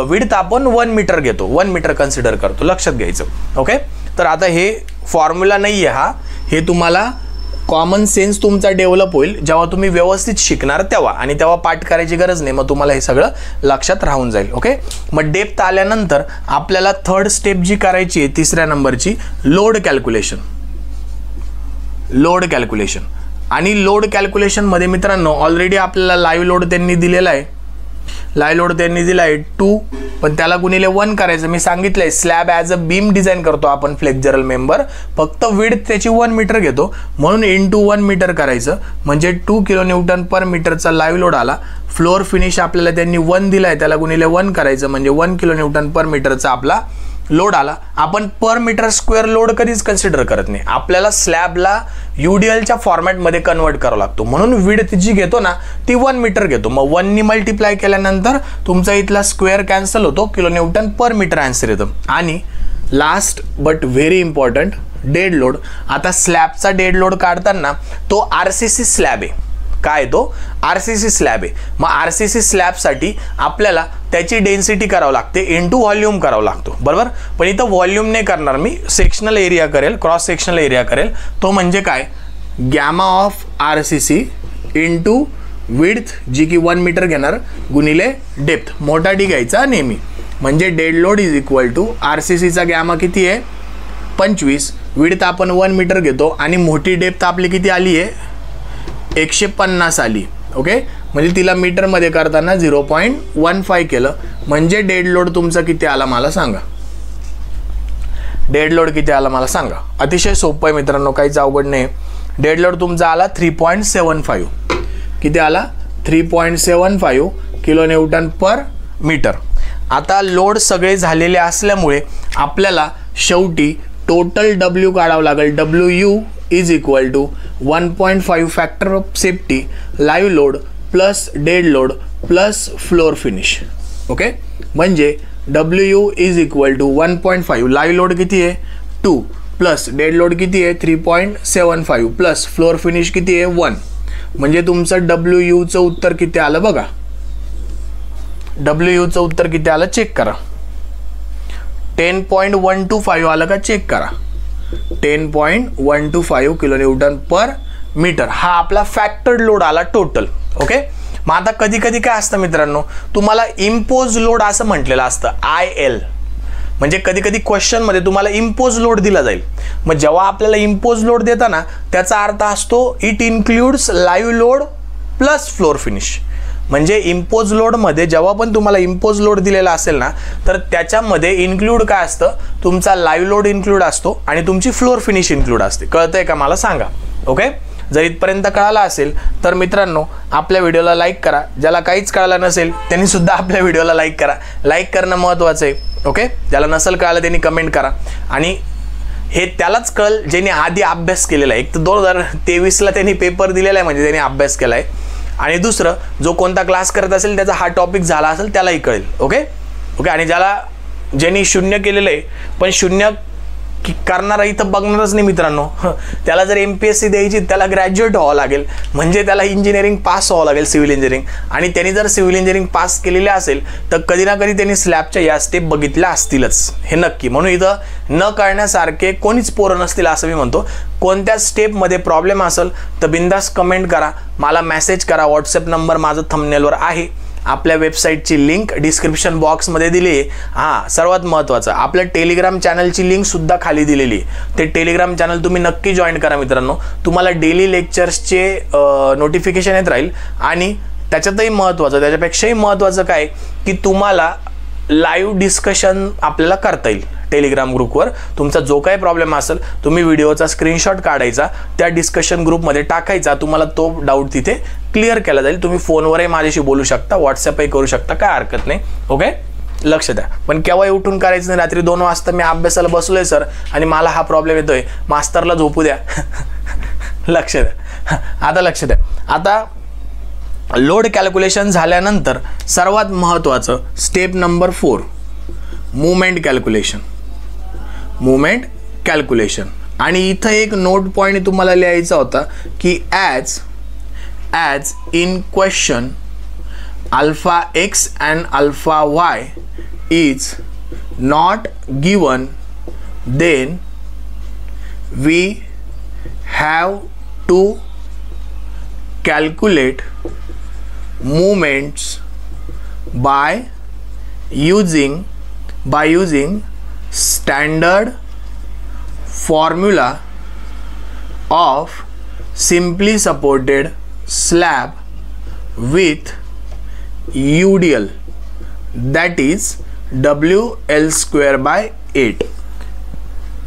विड्थ आपण 1 मीटर घेतो, 1 मीटर कन्सिडर करतो. लक्षात घ्यायचं. ओके, तर आता हे फॉर्म्युला नाही आहे हा, हे तुम्हाला कॉमन सेन्स तुमचा डेव्हलप होईल जेव्हा तुम्ही व्यवस्थित शिकणार तेव्हा, आणि तेव्हा पाठ करायची गरज नाही, मग तुम्हाला हे सगळं लक्षात राहून जाईल. ओके, मग डेप्थ आल्यानंतर आपल्याला थर्ड स्टेप जी करायची आहे 3ऱ्या नंबरची, लोड कॅल्क्युलेशन. आणि लोड कॅल्क्युलेशन मध्ये मित्रांनो ऑलरेडी आपल्याला लाईव्ह लोड त्यांनी दिलेला आहे. 2, पण त्याला गुणिले 1 करायचं. मी सांगितलंय slab as a beam design करतो आपण फ्लेक्झरल मेंबर, फक्त विड्थ त्याची 1 मीटर घेतो, म्हणून इंटू 1 मीटर करायचं, म्हणजे 2 किलोन्यूटन पर मीटरचा लाईव्ह लोड आला. फ्लोअर फिनिश आपल्याला त्यांनी 1 दिलाय, त्याला गुणिले 1 करायचं, म्हणजे 1 किलोन्यूटन पर मीटरचा आपला लोड आला. आपण पर मीटर स्क्वेअर लोड कधीच कन्सिडर करत नाही, आपल्याला स्लॅबला UDLच्या फॉर्मॅटमध्ये कन्वर्ट करावं लागतो, म्हणून विड्थ जी घेतो ना ती 1 मीटर घेतो. मग 1 नी मल्टिप्लाय केल्यानंतर तुमचा इथला स्क्वेअर कॅन्सल होतो, किलोन्यूटन पर मीटर आन्सर येतं. आणि last but very important, dead load. आता स्लॅबचा डेड लोड काढताना तो RCC स्लॅब आहे. काय तो RCC स्लॅब आहे. मग RCC स्लॅबसाठी आपल्याला त्याची डेन्सिटी करावं लागते, इंटू व्हॉल्यूम करावं लागतो, बरोबर. पण इथं व्हॉल्यूम नाही करणार मी, सेक्शनल एरिया करेल, क्रॉस सेक्शनल एरिया करेल. तो म्हणजे काय, gamma of RCC into width जी की 1 मीटर घेणार, गुणिले डेप्थ, मोठा डी घ्यायचा नेहमी, म्हणजे dead load is equal to RCCचा गॅमा किती आहे 25, विड्थ आपण 1 मीटर घेतो, आणि मोठी डेप्थ आपली किती आली आहे 150 आली. ओके, म्हणजे तिला मीटरमध्ये करताना 0.15 केलं, म्हणजे डेड लोड तुमचा किती आला मला सांगा. डेड लोड किती आला मला सांगा. अतिशय सोपं आहे मित्रांनो, काहीच अवघड नाही. डेड लोड तुमचा आला 3.75. किती आला 3.75 किलोन्यूटन पर मीटर. आता लोड सगळे झालेले असल्यामुळे आपल्याला शेवटी टोटल W काढावं लागेल. WU is equal to 1.5 factor of safety, live load plus dead load plus floor finish. Okay, म्हणजे WU is equal to 1.5, live load किती आहे 2, प्लस डेड लोड किती आहे 3.75, प्लस फ्लोअर फिनिश किती आहे 1, म्हणजे तुमचं WUचं उत्तर किती आलं बघा. WUचं उत्तर किती आलं चेक करा. 10.125 आलं का चेक करा. 10.125 किलोन्यूटन पर मीटर हा आपला फॅक्टर्ड लोड आला टोटल. ओके, मग आता कधी कधी काय असतं मित्रांनो, तुम्हाला इम्पोज लोड असं म्हटलेलं असतं IL, म्हणजे कधी कधी क्वेश्चन मध्ये तुम्हाला इम्पोज लोड दिला जाईल. मग जेव्हा आपल्याला इम्पोज लोड देताना त्याचा अर्थ असतो it includes live load plus floor finish. म्हणजे इम्पोज लोडमध्ये जेव्हा पण तुम्हाला इम्पोज लोड दिलेला असेल ना, तर त्याच्यामध्ये इन्क्लूड काय असतं, तुमचा लाईव्ह लोड इन्क्लूड असतो आणि तुमची फ्लोअर फिनिश इन्क्लूड असते. कळतंय का मला सांगा. ओके, जर इथपर्यंत कळालं असेल तर मित्रांनो आपल्या व्हिडिओला लाईक करा. ज्याला काहीच कळालं नसेल त्यांनी सुद्धा आपल्या व्हिडिओला लाईक करा. लाईक करणं महत्त्वाचं आहे. ओके, ज्याला नसेल कळालं त्यांनी कमेंट करा. आणि हे त्यालाच कळेल ज्यांनी आधी अभ्यास केलेला आहे. एक तर 2023ला त्यांनी पेपर दिलेला आहे, म्हणजे त्यांनी अभ्यास केला आहे. आणि दुसरं, जो कोणता क्लास करत असेल त्याचा हा टॉपिक झाला असेल त्यालाही कळेल. ओके ओके, आणि ज्यांनी 0 केलेलं आहे पण 0 करणारा इथं बघणारच नाही मित्रांनो, त्याला जर MPSC द्यायची त्याला ग्रॅज्युएट व्हावं लागेल, म्हणजे त्याला इंजिनिअरिंग पास व्हावं लागेल, सिव्हिल इंजिनिअरिंग. आणि त्यांनी जर सिव्हिल इंजिनिअरिंग पास केलेले असेल तर कधी ना कधी त्यांनी स्लॅबच्या या स्टेप बघितल्या असतीलच, हे नक्की. म्हणून इथं न कळण्यासारखे कोणीच पोरं नसतील असं मी म्हणतो. कोणत्या स्टेपमध्ये प्रॉब्लेम असेल तर बिंदास कमेंट करा, मला मेसेज करा. व्हॉट्सअप नंबर माझा थंबनेलवर आहे. आपल्या वेबसाईटची लिंक डिस्क्रिप्शन बॉक्समध्ये दिली आहे. हां, सर्वात महत्त्वाचं आपल्या टेलिग्राम चॅनलची लिंकसुद्धा खाली दिलेली आहे. ते टेलिग्राम चॅनल तुम्ही नक्की जॉईन करा मित्रांनो. तुम्हाला डेली लेक्चर्सचे नोटिफिकेशन येत राहील. आणि त्याच्यातही महत्त्वाचं, त्याच्यापेक्षाही महत्त्वाचं काय की तुम्हाला लाईव्ह डिस्कशन आपल्याला करता येईल. टेलिग्राम ग्रुपवर तुमचा जो काही प्रॉब्लेम असेल तुम्ही व्हिडिओचा स्क्रीनशॉट काढायचा, त्या डिस्कशन ग्रुपमध्ये टाकायचा, तुम्हाला तो डाऊट तिथे क्लिअर केला जाईल. तुम्ही फोनवरही माझ्याशी बोलू शकता, व्हॉट्सअपही करू शकता, काय हरकत नाही. ओके, लक्ष द्या. पण केव्हाही उठून करायचं नाही. रात्री 2 वाजता मी अभ्यासाला बसलोय सर आणि मला हा प्रॉब्लेम येतोय, मास्तरला झोपू द्या. लक्ष द्या. आता लक्ष द्या. आता लोड कॅल्क्युलेशन झाल्यानंतर सर्वात महत्त्वाचं step number 4 movement calculation. Movement calculation. आणि इथं एक नोट पॉईंट तुम्हाला लिहायचा होता की as in question alpha x and alpha y is not given then we have to calculate movements by using standard formula of simply supported slab with UDL, that is WL square by 8.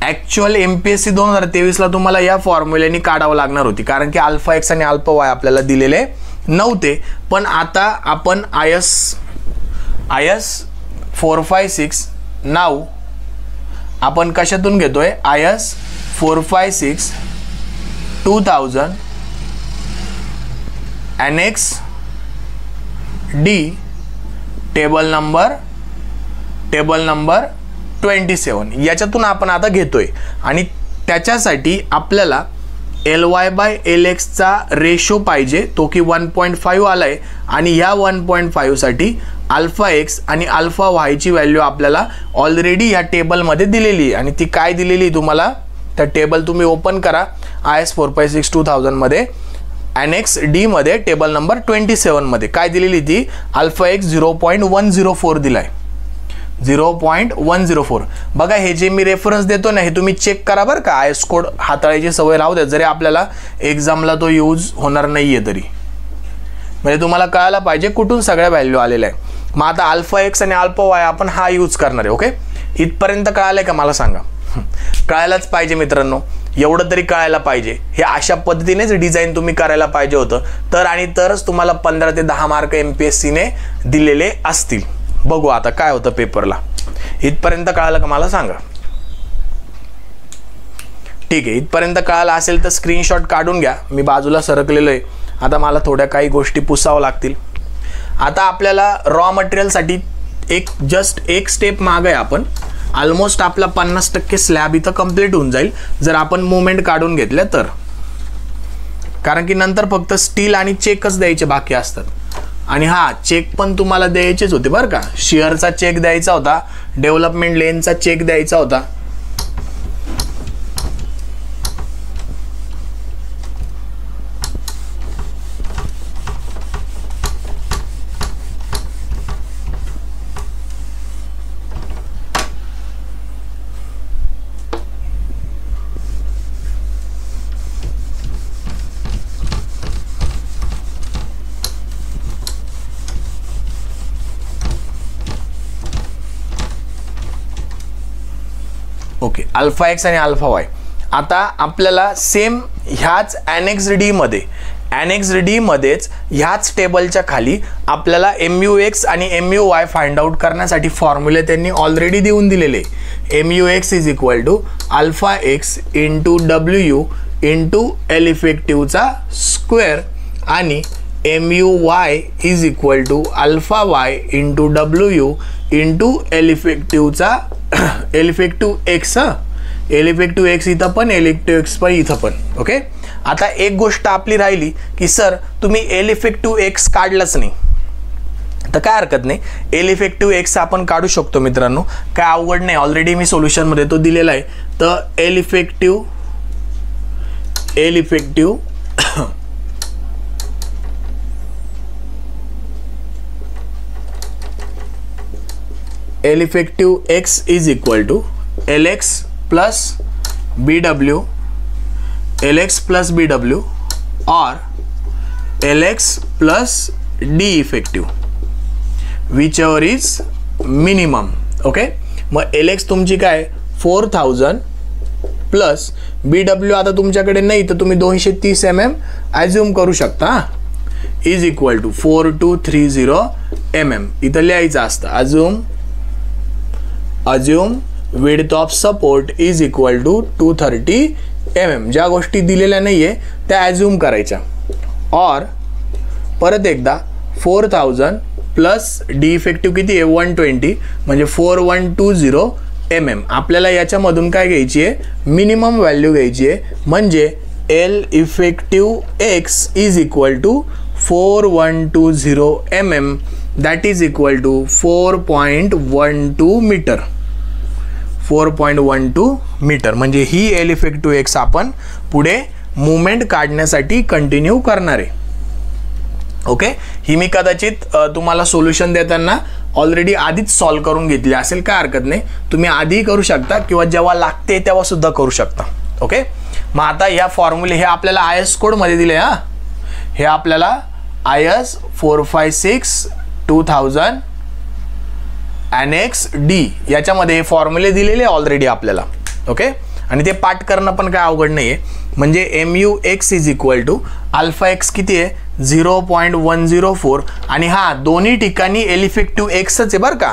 Actual MPSC 2023ला तुम्हाला या फॉर्म्युल्याने काढावं लागणार होती, कारण की alpha x आणि alpha Y आपल्याला दिलेले नव्हते. पण आता आपण IS 456 नाव आपण कशातून घेतोय? IS 456 2000 NX D table number 27 याच्यातून आपण आता घेतोय. आणि त्याच्यासाठी आपल्याला LY/LX चा रेशो पाहिजे, तो की 1.5 आलाय. आणि ह्या 1.5 साठी अल्फा एक्स आणि अल्फा वाय ची व्हॅल्यू आपल्याला ऑलरेडी या टेबलमध्ये दिलेली आहे. आणि ती काय दिलेली तुम्हाला, त्या टेबल तुम्ही ओपन करा. IS 456 2000 मध्ये NX D मध्ये टेबल नंबर 27 मध्ये काय दिलेली, ती अल्फा एक्स 0.104 दिलाय. 0.104. बघा, हे जे मी रेफरन्स देतो ना, हे तुम्ही चेक करा बरं का. IS कोड हाताळायची सवय राहू द्या, जरी आपल्याला एक्झामला तो यूज होणार नाहीये तरी, म्हणजे तुम्हाला कळायला पाहिजे कुठून सगळ्या व्हॅल्यू आलेल्या आहे. मग आता अल्फा एक्स आणि अल्फा वाय आपण हा यूज करणार आहे. ओके, इथपर्यंत कळालंय का मला सांगा? कळायलाच पाहिजे मित्रांनो, एवढं तरी कळायला पाहिजे. हे अशा पद्धतीनेच डिझाईन तुम्ही करायला पाहिजे होतं, तर आणि तरच तुम्हाला 15 ते 10 मार्क MPSCने दिलेले असतील. बघू आता काय होतं पेपरला. इथपर्यंत कळालं का मला सांगा? ठीक आहे, इथपर्यंत कळालं असेल तर स्क्रीनशॉट काढून घ्या. मी बाजूला सरकलेलो आहे. आता मला थोड्या काही गोष्टी पुसावं लागतील. आता आपल्याला रॉ मटेरियलसाठी जस्ट एक स्टेप मागे आहे. आपण ऑलमोस्ट आपला 50% स्लॅब इथं कंप्लीट होऊन जाईल जर आपण मुवमेंट काढून घेतल्या तर, कारण की नंतर फक्त स्टील आणि चेकच द्यायचे बाकी असतात. आणि हा चेक पण तुम्हाला द्यायचेच होते बरं का. शिअरचा चेक द्यायचा होता, डेव्हलपमेंट लेनचा चेक द्यायचा होता. ओके, अल्फा एक्स आणि अल्फा वाय. आता आपल्याला सेम ह्याच NX D मध्येच ह्याच टेबलच्या खाली आपल्याला MUX आणि MUY फाइंड आउट करण्यासाठी फॉर्म्युले त्यांनी ऑलरेडी देऊन दिलेले. MUX is equal to alpha X into WU into L इफेक्टिव्हचा स्क्वेअर आणि MUY is equal to alpha Y into WU into L इफेक्टिव्हचा L effective X. L effective X इथं पण, L effective x पण इथं पण. ओके, आता एक गोष्ट आपली राहिली की सर तुम्ही L इफेक्टिव्ह एक्स काढलाच नाही, तर काय हरकत नाही. L इफेक्टिव्ह एक्स आपण काढू शकतो मित्रांनो, काय अवघड नाही. ऑलरेडी मी सोल्युशनमध्ये तो दिलेला आहे. तर L effective L effective X is equal to L X plus B W, L X plus B W और L X plus D effective whichever is minimum. Okay, मग एल एक्स तुमची काय 4000 plus B W आता तुमच्याकडे नाही तर तुम्ही 230 mm assume करू शकता, इज इक्वल टू 4230 mm. इथं लिहायचं असतं assume width of support is equal to 230 mm. ज्या गोष्टी दिलेल्या नाही आहे त्या ॲज्युम करायच्या. और परत एकदा 4000 प्लस डी इफेक्टिव्ह किती आहे 120 म्हणजे 4120 mm. आपल्याला याच्यामधून काय घ्यायची आहे, मिनिमम व्हॅल्यू घ्यायची आहे, म्हणजे L effective x is equal to 4120 mm, that is equal to 4.12 metre. 4.12 metre म्हणजे ही एल इफेक्टिव्ह एक्स आपण पुढे मुवमेंट काढण्यासाठी कंटिन्यू करणार आहे. ओके, ही मी कदाचित तुम्हाला सोल्युशन देताना ऑलरेडी आधीच सॉल्व करून घेतली असेल, काय हरकत नाही, तुम्ही आधी करू शकता किंवा जेव्हा लागते तेव्हा सुद्धा करू शकता. ओके, मग आता ह्या फॉर्म्युले हे आपल्याला आय एस कोडमध्ये दिले. हे आपल्याला आय एस 456/2000 अनेक्स डी याच्यामध्ये हे फॉर्म्युले दिलेले ऑलरेडी आपल्याला. ओके, आणि ते पाठ करणं पण काय अवघड नाही आहे. म्हणजे M U X is equal to alpha x किती आहे 0.104 आणि हा दोन्ही ठिकाणी एल इफेक्टिव्ह एक्सच आहे बरं का.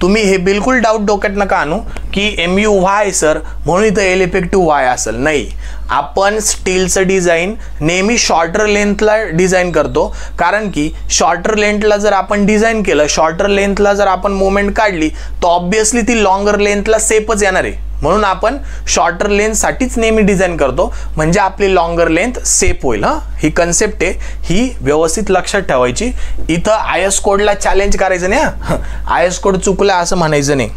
तुम्ही हे बिलकुल डाऊट डोक्यात नका आणू की एम यू वाय सर म्हणून इथं एल इफेक्टिव्ह वाय असेल. नाही, आपण स्टीलचं डिझाईन नेहमी शॉर्टर लेंथला डिझाईन करतो, कारण की शॉर्टर लेंथला जर आपण डिझाईन केलं, शॉर्टर लेंथला जर आपण मुवमेंट काढली तर ऑब्विसली ती लॉंगर लेंथला सेपच येणार आहे. म्हणून आपण शॉर्टर लेंथसाठीच नेहमी डिझाईन करतो, म्हणजे आपली लॉंगर लेंथ सेप होईल. ही कन्सेप्ट आहे, ही व्यवस्थित लक्षात ठेवायची. इथं आय एस कोडला चॅलेंज करायचं नाही. आय एस कोड चुकला असं म्हणायचं नाही.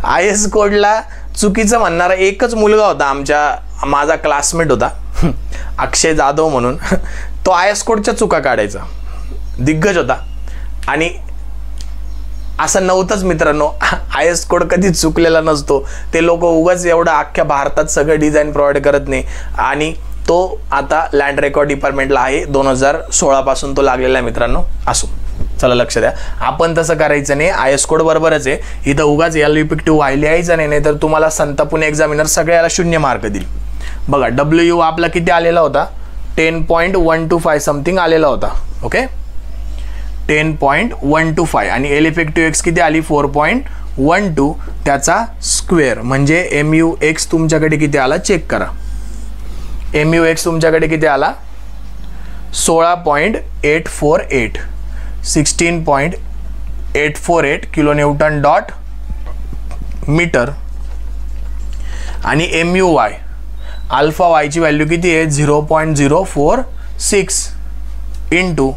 आय एस कोडला चुकीचं म्हणणारा एकच मुलगा होता, माझा क्लासमेट होता अक्षय जाधव म्हणून. तो आय एस कोडच्या चुका काढायचा, दिग्गज होता. आणि असं नव्हतंच मित्रांनो, आय एस कोड कधीच चुकलेला नसतो. ते लोक उगाच एवढं अख्ख्या भारतात सगळं डिझाईन प्रोव्हाइड करत नाही. आणि तो आता लँड रेकॉर्ड डिपार्टमेंटला आहे, 2016 पासून तो लागलेला आहे मित्रांनो. असो, चला लक्ष द्या, आपण तसं करायचं नाही. आय एस कोड बरोबरच आहे, इथं उगाच एल इफेक्टिव्ह वाय लिहायचं नाही, तर तुम्हाला संतापून एक्झामिनर सगळ्याला 0 मार्क देईल. बघा डब्ल्यू आपला किती आलेला होता 10.125 समथिंग आलेला होता. ओके, 10.125 आणि एल इफेक्टिव्ह एक्स किती आली 4.12, त्याचा स्क्वेअर म्हणजे एम यू एक्स तुमच्याकडे किती आला चेक करा. एम यू एक्स तुमच्याकडे किती आला 16.848 16.848 किलो न्यूटन डॉट मीटर. आणि एम यू वाय अल्फा वायची व्हॅल्यू किती आहे 0.046 इंटू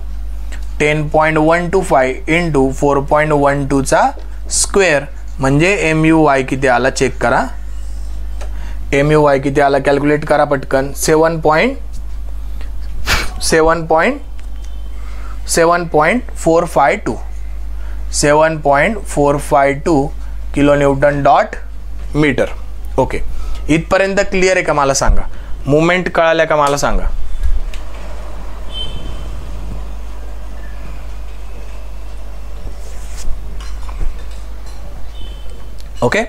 10.125 इंटू 4.12 चा स्क्वेअर म्हणजे एम यू वाय किती आला चेक करा. एम यू वाय किती आला कॅल्क्युलेट करा पटकन. 7.452 kilo newton dot metre. Okay, इथपर्यंत क्लिअर आहे का मला सांगा. मुवमेंट कळाल्या का मला सांगा. ओके,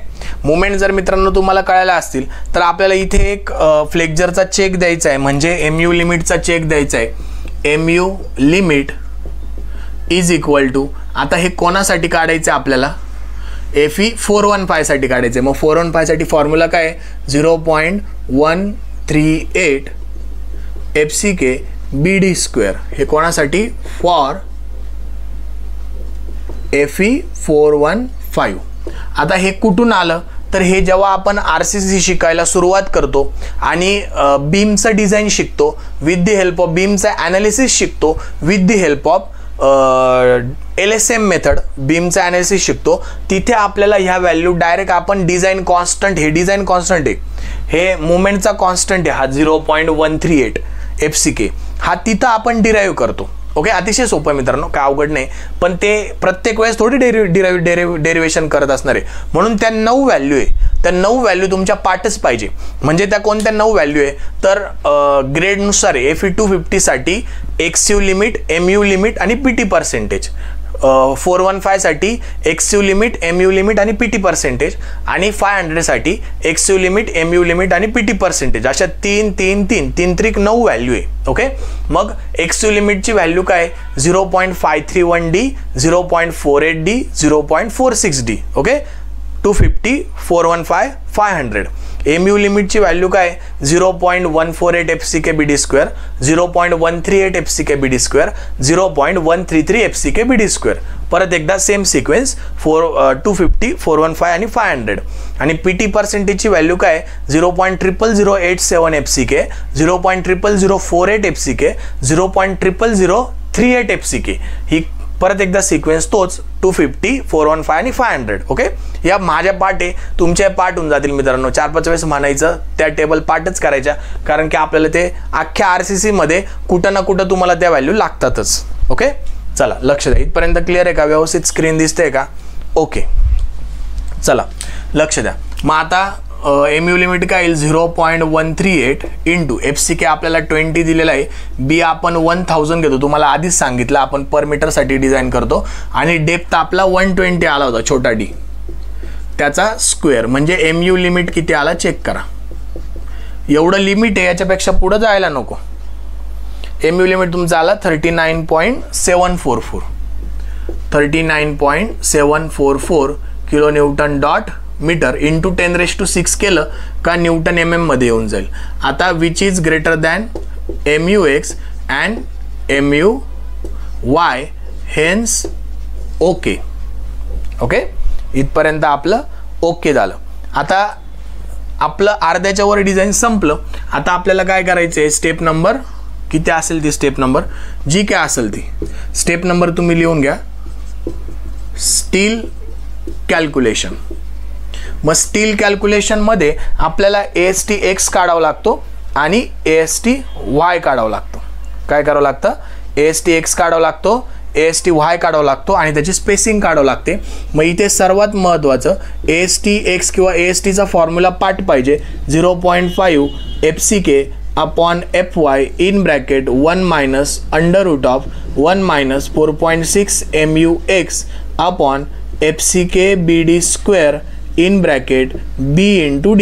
मुवमेंट जर मित्रांनो तुम्हाला कळायला असतील तर आपल्याला इथे एक फ्लेक्झरचा चेक द्यायचा आहे, म्हणजे एम यू लिमिटचा चेक द्यायचा आहे. M U limit is equal to, आता हे कोणासाठी काढायचं आपल्याला एफ ई 415 साठी काढायचं आहे. मग 415 साठी फॉर्म्युला काय आहे 0.138 FCK BD स्क्वेअर. हे कोणासाठी फॉर FE 415. आता हे कुठून आलं तर हे जेव्हा आपण RCC शिकायला सुरुवात करतो आणि बीमचं डिझाईन शिकतो, विथ द हेल्प ऑफ बीमचं ॲनालिसिस शिकतो, with the help of LSM method बीमचं ॲनालिसिस शिकतो, तिथे आपल्याला ह्या व्हॅल्यू डायरेक्ट आपण डिझाईन कॉन्स्टंट, हे डिझाईन कॉन्स्टंट आहे, हे मुवमेंटचा कॉन्स्टंट आहे हा 0.138 FCK, हा तिथं आपण डिराईव्ह करतो. ओके, अतिशय सोपं मित्रांनो, काय अवघड नाही, पण ते प्रत्येक वेळेस थोडी डेरिव्हेशन करत असणार आहे. म्हणून त्या 9 व्हॅल्यू आहे, त्या 9 व्हॅल्यू तुमच्या पाठच पाहिजे. म्हणजे त्या कोणत्या 9 व्हॅल्यू आहे तर ग्रेडनुसार आहे. FE 250 साठी एक्सयू लिमिट, MU लिमिट आणि PT पर्सेंटेज. 415 साठी एक्सयू लिमिट, MU लिमिट आणि PT पर्सेंटेज. आणि 500 साठी एक्सयू लिमिट, MU लिमिट आणि PT पर्सेंटेज. अशा 3 3 3 3 त्रिक 9 व्हॅल्यू आहे. ओके, मग एक्सयू लिमिटची व्हॅल्यू काय 0.531D, 0.48D, 0.46D. Okay, 250, 415, 500. MU लिमिटची व्हॅल्यू काय 0.148 FCK/BD², 0.138 FCK/BD², 0.133 FCK/BD². परत एकदा सेम सिक्वेन्स 250, 415 आणि 500. आणि PT पर्सेंटेजची व्हॅल्यू काय 0.00087 FCK, 0.00048 FCK, 0.00038 FCK. ही परत एकदा सिक्वेन्स तोच 250, 415 आणि 500. ओके, या माझ्या पाठ आहे, तुमच्या पाठ होऊन जातील मित्रांनो. 4-5 वेळेस म्हणायचं, त्या टेबल पाठच करायच्या, कारण की आपल्याला ते अख्ख्या RCC मध्ये कुठं ना कुठं तुम्हाला त्या व्हॅल्यू लागतातच. ओके, चला लक्ष द्या. इथपर्यंत क्लिअर आहे का? व्यवस्थित स्क्रीन दिसते का? ओके, चला लक्ष द्या. मग आता MU लिमिट काय येईल 0.138 इंटू FCK आपल्याला 20 दिलेला आहे. B आपण 1000 घेतो, तुम्हाला आधीच सांगितलं आपण पर मीटरसाठी डिझाईन करतो. आणि डेप्थ आपला 120 आला होता, छोटा d, त्याचा स्क्वेअर. म्हणजे MU लिमिट किती आला चेक करा. एवढं लिमिट आहे, याच्यापेक्षा पुढे जायला नको. MU लिमिट तुमचा आला 39.744, 39.744 kilo newton dot metre into 10⁶ केलं का न्यूटन MM मध्ये येऊन जाईल. आता which is greater than MUX and MUY, hence okay. Okay, इथपर्यंत आपलं ओके झालं. आता आपलं अर्ध्याच्या वर डिझाईन संपलं. आता आपल्याला काय करायचं आहे, स्टेप नंबर किती असेल ती स्टेप नंबर जी काय असेल ती स्टेप नंबर तुम्ही लिहून घ्या. Steel calculation. मग स्टील कॅल्क्युलेशन मध्ये आपल्याला ASTX काढावा लागतो आणि ASTY काढावा लागतो. काय करावं लागतं? ASTX काढावा लागतो, ASTY काढावा लागतो आणि त्याची स्पेसिंग काढावं लागते. मग इथे सर्वात महत्त्वाचं ASTX किंवा ASTचा फॉर्म्युला पाठ पाहिजे. 0.5 FCK upon FY in bracket 1 minus √1 minus 4.6 MUX upon FCK/BD² in bracket B into D.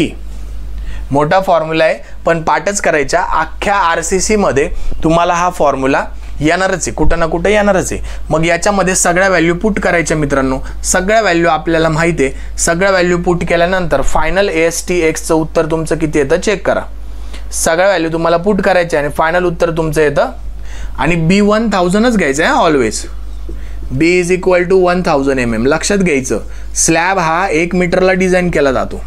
मोठा फॉर्म्युला आहे, पण पाठच करायचा. अख्ख्या RCC मध्ये तुम्हाला हा फॉर्म्युला येणारच आहे, कुठं ना कुठं येणारच आहे. मग याच्यामध्ये सगळ्या व्हॅल्यू पुट करायच्या मित्रांनो. सगळ्या व्हॅल्यू आपल्याला माहिती आहे. सगळ्या व्हॅल्यू पुट केल्यानंतर फायनल ASTXचं उत्तर तुमचं किती येतं चेक करा. सगळ्या व्हॅल्यू तुम्हाला पुट करायचे आणि फायनल उत्तर तुमचं येतं. आणि B 1000च घ्यायचं आहे always. B is equal to 1000 mm. लक्षात घ्यायचं, स्लॅब हा 1 मीटरला डिझाईन केला जातो.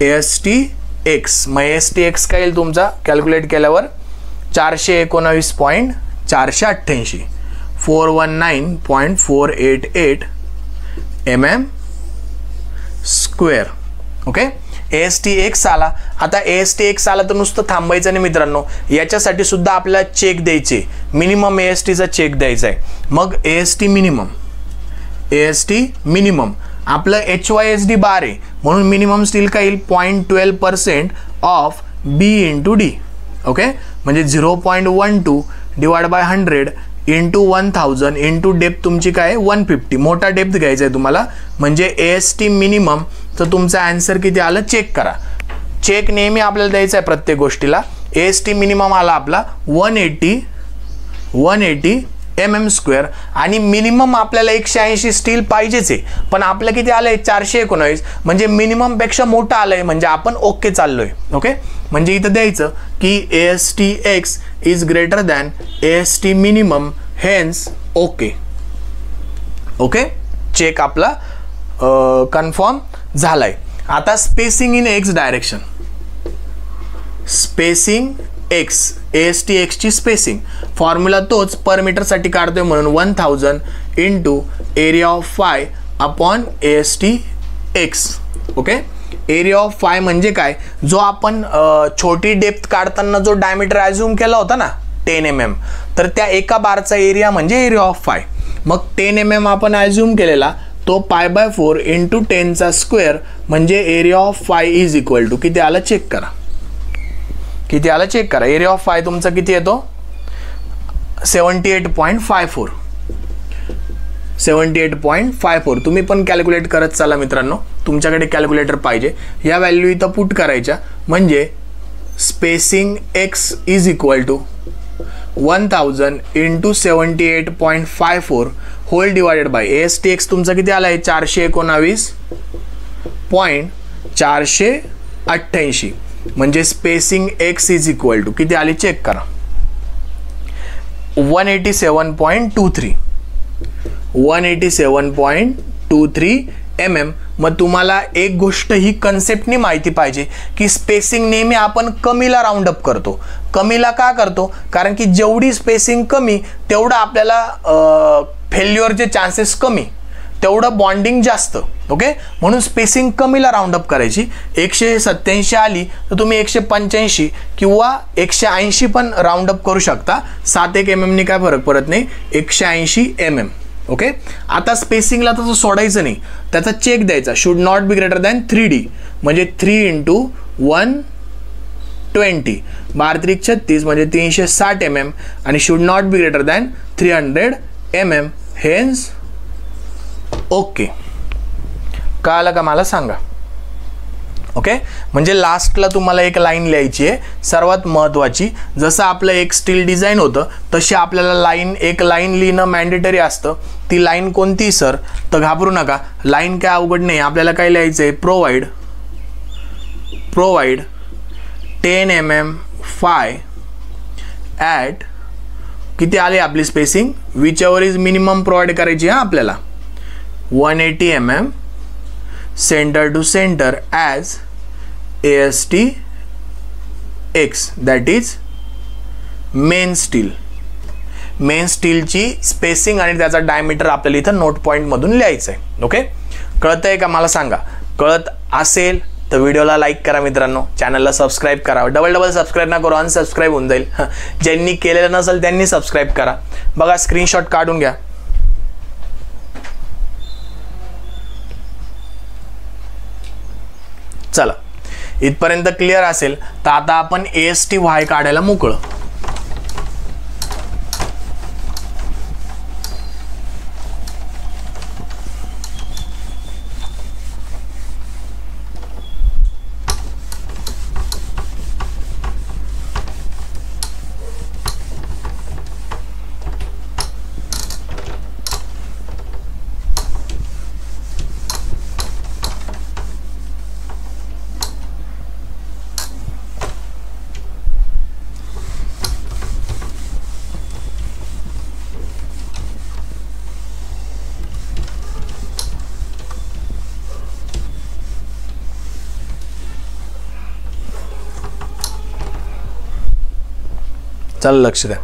ASTX, मग ASTX काय येईल तुमचा कॅल्क्युलेट केल्यावर 419.488, 419.488 mm स्क्वेअर. ओके, ASTX आला. आता ASTX आला तर नुसतं थांबायचं नाही मित्रांनो, याच्यासाठी सुद्धा आपल्याला चेक द्यायचे. मिनिमम ASTचा चेक द्यायचा आहे. मग AST मिनिमम आपलं HYSD बार आहे, म्हणून मिनिमम स्टील काय येईल 0.12% of B into D. Okay, म्हणजे 0.12 divide by 100 into 1000 into depth तुमची काय 150. मोठा डेप्थ घ्यायचा आहे तुम्हाला. म्हणजे AST मिनिमम तर तुमचा आन्सर किती आलं चेक करा. चेक नेहमी आपल्याला द्यायचा आहे प्रत्येक गोष्टीला. AST मिनिमम आला आपला 180 mm स्क्वेअर. आणि मिनिमम आपल्याला 180 स्टील पाहिजेच आहे, पण आपलं किती आलंय 419, म्हणजे मिनिमम पेक्षा मोठं आलंय, म्हणजे आपण ओके चाललोय. ओके, म्हणजे इथं द्यायचं की ASTX is greater than AST minimum, hence okay. Okay, check आपला कन्फर्म झालाय. आता spacing in X direction. Spacing X, ASTX ची स्पेसिंग फॉर्म्युला तोच पर मीटर साठी काढतोय, म्हणून 1000 into area of phi upon ASTX. Okay, area of phi म्हणजे काय, जो आपण छोटी डेप्थ काढताना जो डायमीटर अज्यूम केला होता ना 10 mm, तर त्या एका बारचा एरिया म्हणजे एरिया ऑफ फाय. मग 10 mm आपण ॲज्युम केलेला, तो π/4 × 10² म्हणजे area of phi is equal to किती आलं चेक करा. किती आलं चेक करा. एरिया ऑफ फाय तुमचा किती येतो 78.54. 78.54. तुम्ही पण कॅल्क्युलेट करत चाला मित्रांनो, तुमच्याकडे कॅल्क्युलेटर पाहिजे. या व्हॅल्यू इथं पुट करायच्या म्हणजे spacing x is equal to 1000 × 78.54 whole divided by ASTX तुमचा किती आला आहे 419.488 म्हणजे spacing x is equal to किती आली चेक करा 187.23. 187.23 mm. मग तुम्हाला एक गोष्ट ही कन्सेप्टनी माहिती पाहिजे की स्पेसिंग नेहमी आपण कमीला राऊंड अप करतो. कमीला का करतो? कारण की जेवढी स्पेसिंग कमी तेवढं आपल्याला फेल्युअरचे चान्सेस कमी, तेवढं बॉन्डिंग जास्त. ओके, म्हणून स्पेसिंग कमीला राऊंड अप करायची. 187 आली तर तुम्ही 185 किंवा 180 पण राऊंड अप करू शकता. 7-1 mm ने काय फरक पडत नाही, 180 mm. ओके, आता स्पेसिंगला तसं सोडायचं नाही, त्याचा चेक द्यायचा. Should not be greater than 3D म्हणजे 3 × 120 12 36 म्हणजे 360 mm आणि should not be greater than 300 mm. Hence okay, कळालं का मला सांगा. ओके, म्हणजे लास्टला तुम्हाला एक लाईन लिहायची आहे सर्वात महत्त्वाची. जसं आपलं एक स्टील डिझाईन होतं तशी आपल्याला एक लाईन लिहिणं मॅन्डेटरी असतं. ती लाईन कोणती सर? तर घाबरू नका, लाईन काय अवघड नाही. आपल्याला काय लिहायचं आहे प्रोवाइड 10 mm फाय ॲट किती आले आपली spacing whichever is minimum provide करायची आहे आपल्याला 180 mm centre to centre as ASTX that is main steel. Main स्टीलची स्पेसिंग आणि त्याचा डायमीटर आपल्याला इथं नोट पॉईंटमधून लिहायचं आहे. ओके, कळतं आहे का मला सांगा. कळत असेल तर व्हिडिओला लाईक करा मित्रांनो, चॅनलला सबस्क्राईब करा. डबल सबस्क्राईब ना करू, अनसबस्क्राईब होऊन जाईल. ज्यांनी केलेलं नसेल त्यांनी सबस्क्राईब करा. बघा स्क्रीनशॉट काढून घ्या. चला, इथपर्यंत क्लिअर असेल तर आता आपण ASTY काढायला मोकळं. चल लक्ष द्या.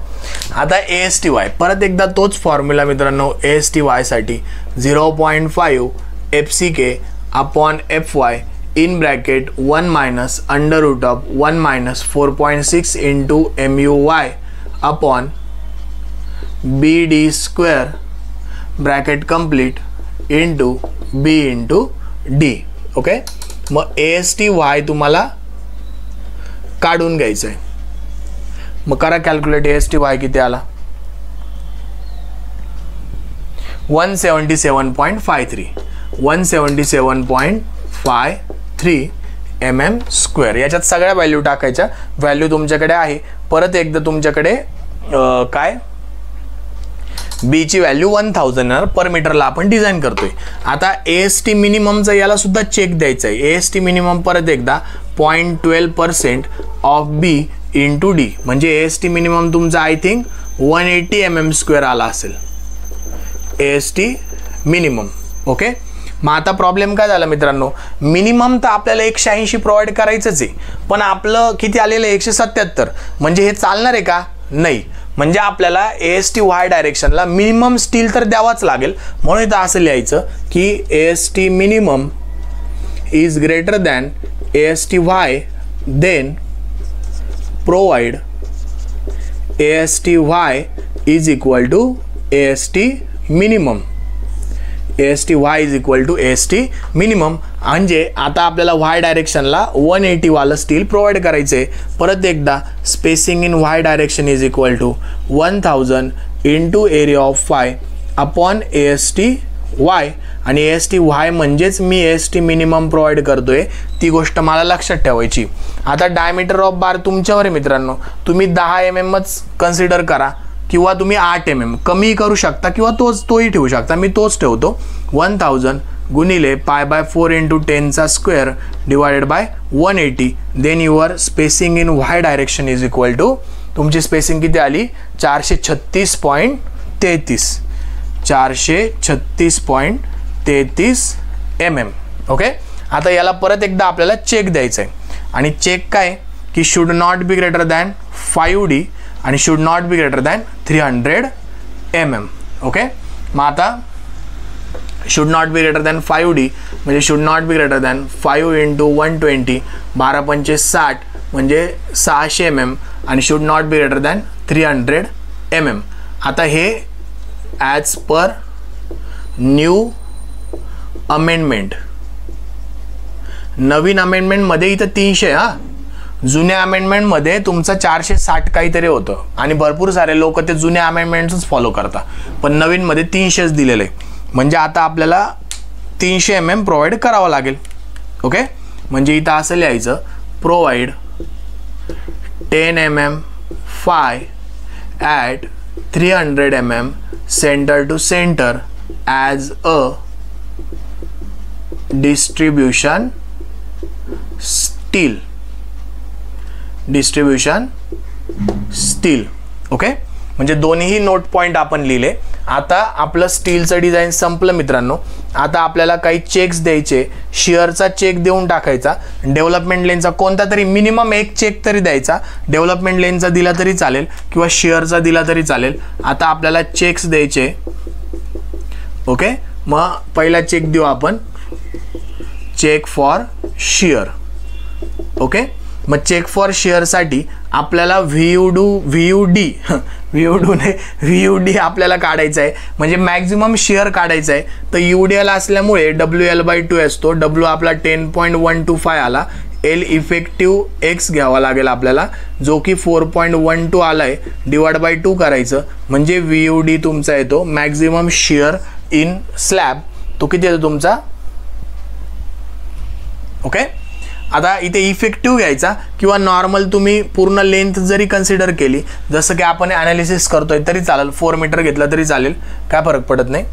आता ASTY परत एकदा तोच फॉर्म्युला मित्रांनो. ASTY साठी 0.5 FCK upon FY in bracket 1 minus under root of 1 minus 4.6 into MUY upon BD² bracket complete into B into D. Okay, मग ASTY तुम्हाला काढून घ्यायचं आहे. मग करा कॅल्क्युलेट. ASTY किती आला 177.53. 177.53 mm². याच्यात सगळ्या व्हॅल्यू टाकायच्या. व्हॅल्यू तुमच्याकडे आहे. परत एकदा तुमच्याकडे काय बीची व्हॅल्यू 1000 येणार पर मीटरला आपण डिझाईन करतोय. आता AST मिनिममचा याला सुद्धा चेक द्यायचा आहे. AST मिनिमम परत एकदा 0.12% ऑफ B इंटू D म्हणजे AST मिनिमम तुमचा आय थिंक 180 mm² आला असेल AST मिनिमम. ओके, मग आता प्रॉब्लेम काय झाला मित्रांनो, मिनिमम तर आपल्याला 180 प्रोव्हाइड करायचंच आहे, पण आपलं किती आलेलं 177. म्हणजे हे चालणार आहे का? नाही. म्हणजे आपल्याला ASTY डायरेक्शनला मिनिमम स्टील तर द्यावाच लागेल. म्हणून इथं असं लिहायचं की AST minimum is greater than ASTY then provide ASTY is equal to AST minimum. ASTY is equal to AST minimum. म्हणजे आता आपल्याला वाय डायरेक्शनला 180 वालं स्टील प्रोव्हाइड करायचं आहे. परत एकदा spacing in Y direction is equal to 1000 into area of phi upon ASTY. आणि ASTY म्हणजेच मी AST मिनिमम प्रोव्हाइड करतोय, ती गोष्ट मला लक्षात ठेवायची. आता डायमीटर ऑफ बार तुमच्यावर आहे मित्रांनो. तुम्ही 10 mm कन्सिडर करा किंवा तुम्ही 8 mm कमी करू शकता किंवा तोही ठेवू शकता. मी तोच ठेवतो. 1000 गुणिले π/4 इंटू 10चा square divided by 180. Then your spacing in Y direction is equal to, तुमची स्पेसिंग किती आली 436.33. 436.33 mm. ओके. आता याला परत एकदा आपल्याला चेक द्यायचं आहे. आणि चेक काय की should not be greater than 5D आणि should not be greater than 300 mm. Okay. मग आता should not be greater than 5D म्हणजे should not be greater than 5 into 120 12×5 = 60 म्हणजे 600 mm आणि should not be greater than 300 mm. आता हे as per new amendment, नवीन अमेंडमेंटमध्ये इथं 300. जुन्या अमेंडमेंटमध्ये तुमचं 460 काहीतरी होतं आणि भरपूर सारे लोक ते जुन्या अमेंडमेंट्सच फॉलो करतात. पण नवीनमध्ये 300च दिलेलं आहे. म्हणजे आता आपल्याला 300 mm प्रोव्हाइड करावं लागेल. ओके. म्हणजे इथं असं लिहायचं provide 10 mm phi at 300 mm centre to centre as a distribution steel. Okay. म्हणजे दोन्ही नोट पॉईंट आपण लिहिले. आता आपलं स्टीलचं डिझाईन संपलं मित्रांनो. आता आपल्याला काही चेक्स द्यायचे. शिअरचा चेक देऊन टाकायचा. डेव्हलपमेंट लेनचा कोणता तरी मिनिमम एक चेक तरी द्यायचा. डेव्हलपमेंट लेनचा दिला तरी चालेल किंवा शिअरचा दिला तरी चालेल. आता आपल्याला चेक्स द्यायचे. ओके. मग पहिला चेक देऊ आपण, चेक फॉर शिअर. ओके. मग चेक फॉर शेअरसाठी आपल्याला VUD आपल्याला काढायचं आहे. म्हणजे मॅक्झिमम शेअर काढायचं आहे. तर UDL असल्यामुळे WL/2 असतो. W आपला 10.125 आला. L इफेक्टिव्ह X घ्यावा लागेल आपल्याला, जो की 4.12 आला आहे. डिवाइड बाय 2 करायचं म्हणजे VUD तुमचा येतो मॅक्झिमम शेअर इन स्लॅब. तो किती येतो तुमचा. ओके. आता इथे इफेक्टिव्ह घ्यायचा किंवा नॉर्मल तुम्ही पूर्ण लेंथ जरी कन्सिडर केली, जसं की आपण ॲनालिसिस करतोय तरी चालेल. 4 मीटर घेतला तरी चालेल, काय फरक पडत नाही.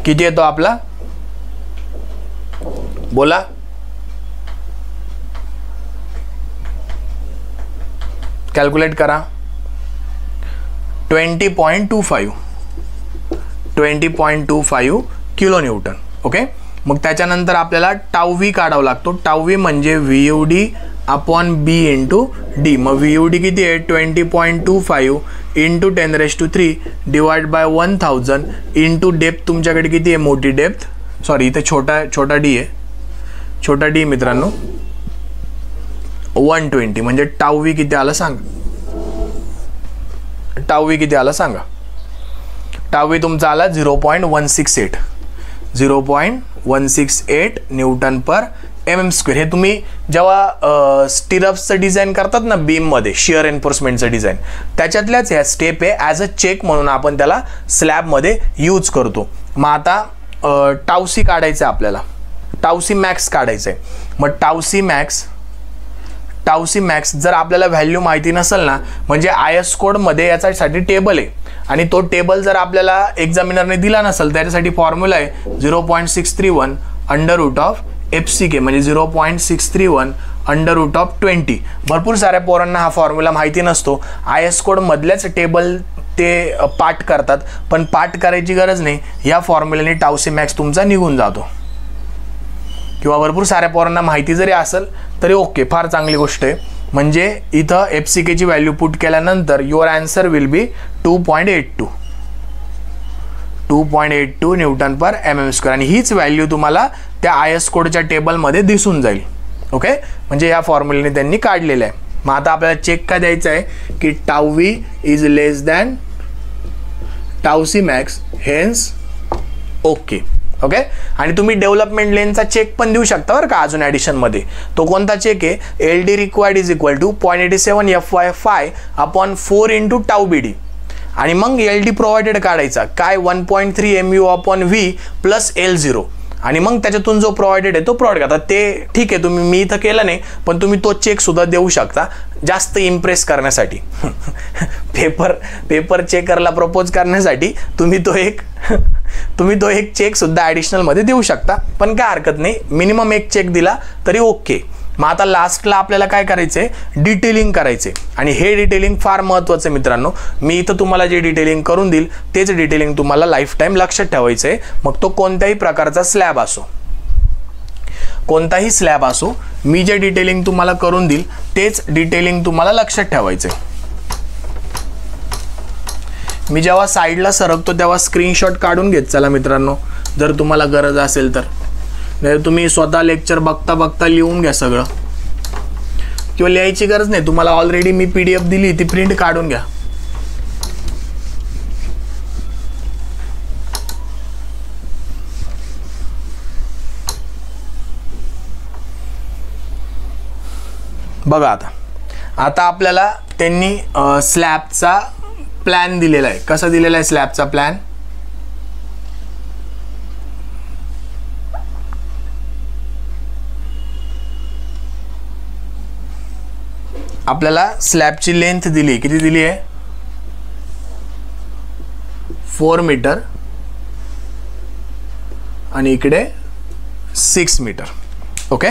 किती येतो आपला बोला. कॅल्क्युलेट करा. 20.25 किलो न्यूटन. ओके. मग त्याच्यानंतर आपल्याला τv काढावा लागतो. τv म्हणजे VUD upon B into D. मग VUD किती आहे 20.25 into 10³ divide by 1000 into depth तुमच्याकडे किती आहे मोठी डेप्थ, सॉरी इथे छोटा D आहे. छोटा D मित्रांनो 120 म्हणजे τv किती आला सांगा. τv किती आला सांगा. τv तुमचा आला 0.168. 0.168 न्यूटन पर mm². हे तुम्ही जेव्हा स्टिरप्सचं डिझाईन करतात ना बीममध्ये, शिअर एन्फोर्समेंटचं डिझाईन, त्याच्यातल्याच ह्या स्टेप आहे. ॲज अ चेक म्हणून आपण त्याला स्लॅबमध्ये यूज करतो. मग आता τc काढायचं आहे आपल्याला. τc मॅक्स काढायचं आहे. मग τc मॅक्स जर आपल्याला व्हॅल्यू माहिती नसेल ना, म्हणजे IS कोडमध्ये याच्यासाठी टेबल आहे आणि तो टेबल जर आपल्याला एक्झामिनरने दिला नसेल, त्याच्यासाठी फॉर्म्युला आहे 0.631 √of FCK म्हणजे 0.631 √20. भरपूर साऱ्या पोरांना हा फॉर्म्युला माहिती नसतो. IS कोडमधल्याच टेबल ते पाठ करतात, पण पाठ करायची गरज नाही. या फॉर्म्युल्याने τc मॅक्स तुमचा निघून जातो. किंवा भरपूर साऱ्या पोरांना माहिती जरी असेल तरी ओके, फार चांगली गोष्ट आहे. म्हणजे इथं FCK ची व्हॅल्यू पुट केल्यानंतर your answer will be 2.82 Newton per mm². आणि हीच व्हॅल्यू तुम्हाला त्या IS कोडच्या टेबलमध्ये दिसून जाईल. ओके. म्हणजे या फॉर्म्युल्याने त्यांनी काढलेलं आहे. मग आता आपल्याला चेक काय द्यायचं आहे की tau V is less than tau C max, hence okay. Okay, आणि तुम्ही डेव्हलपमेंट लेनचा चेक पण देऊ शकता बरं का अजून ॲडिशनमध्ये. तो कोणता चेक आहे, L D required is equal to 0.87 FY5 upon 4 into tau B D. आणि मग एल डी प्रोव्हाइडेड काढायचा काय 1.3 MU upon V plus L0. आणि मग त्याच्यातून जो प्रोव्हाइडेड आहे तो प्रोव्हाइड करता. ते ठीक आहे, तुम्ही मी इथं केलं नाही पण तुम्ही तो चेक सुद्धा देऊ शकता जास्त इम्प्रेस करण्यासाठी. पेपर चेकरला प्रपोज करण्यासाठी तुम्ही तो एक चेक सुद्धा ॲडिशनल मध्ये देऊ शकता, पण काय हरकत नाही, मिनिमम एक चेक दिला तरी ओके. मग आता लास्टला आपल्याला काय करायचंय, डिटेलिंग करायचे. आणि हे डिटेलिंग फार महत्त्वाचं आहे मित्रांनो. मी इथं तुम्हाला जे डिटेलिंग करून देईल तेच डिटेलिंग तुम्हाला लाईफ टाईम लक्षात ठेवायचं आहे. मग तो कोणत्याही प्रकारचा स्लॅब असो, कोणताही स्लॅब असो, मी जे डिटेलिंग तुम्हाला करून देईल तेच डिटेलिंग तुम्हाला लक्षात ठेवायचं आहे. मी जेव्हा साईडला सरकतो तेव्हा स्क्रीनशॉट काढून घेत चला मित्रांनो, जर तुम्हाला गरज असेल तर. नाही तुम्ही स्वतः लेक्चर बघता बघता लिहून घ्या सगळं, किंवा लिहायची गरज नाही, तुम्हाला ऑलरेडी मी PDF दिली ती प्रिंट काढून घ्या. बघा आता आपल्याला त्यांनी स्लॅबचा प्लॅन दिलेला आहे. कसा दिलेला आहे स्लॅबचा प्लॅन, आपल्याला स्लॅबची लेंथ दिली, किती दिली आहे 4 मीटर आणि इकडे 6 मीटर. ओके,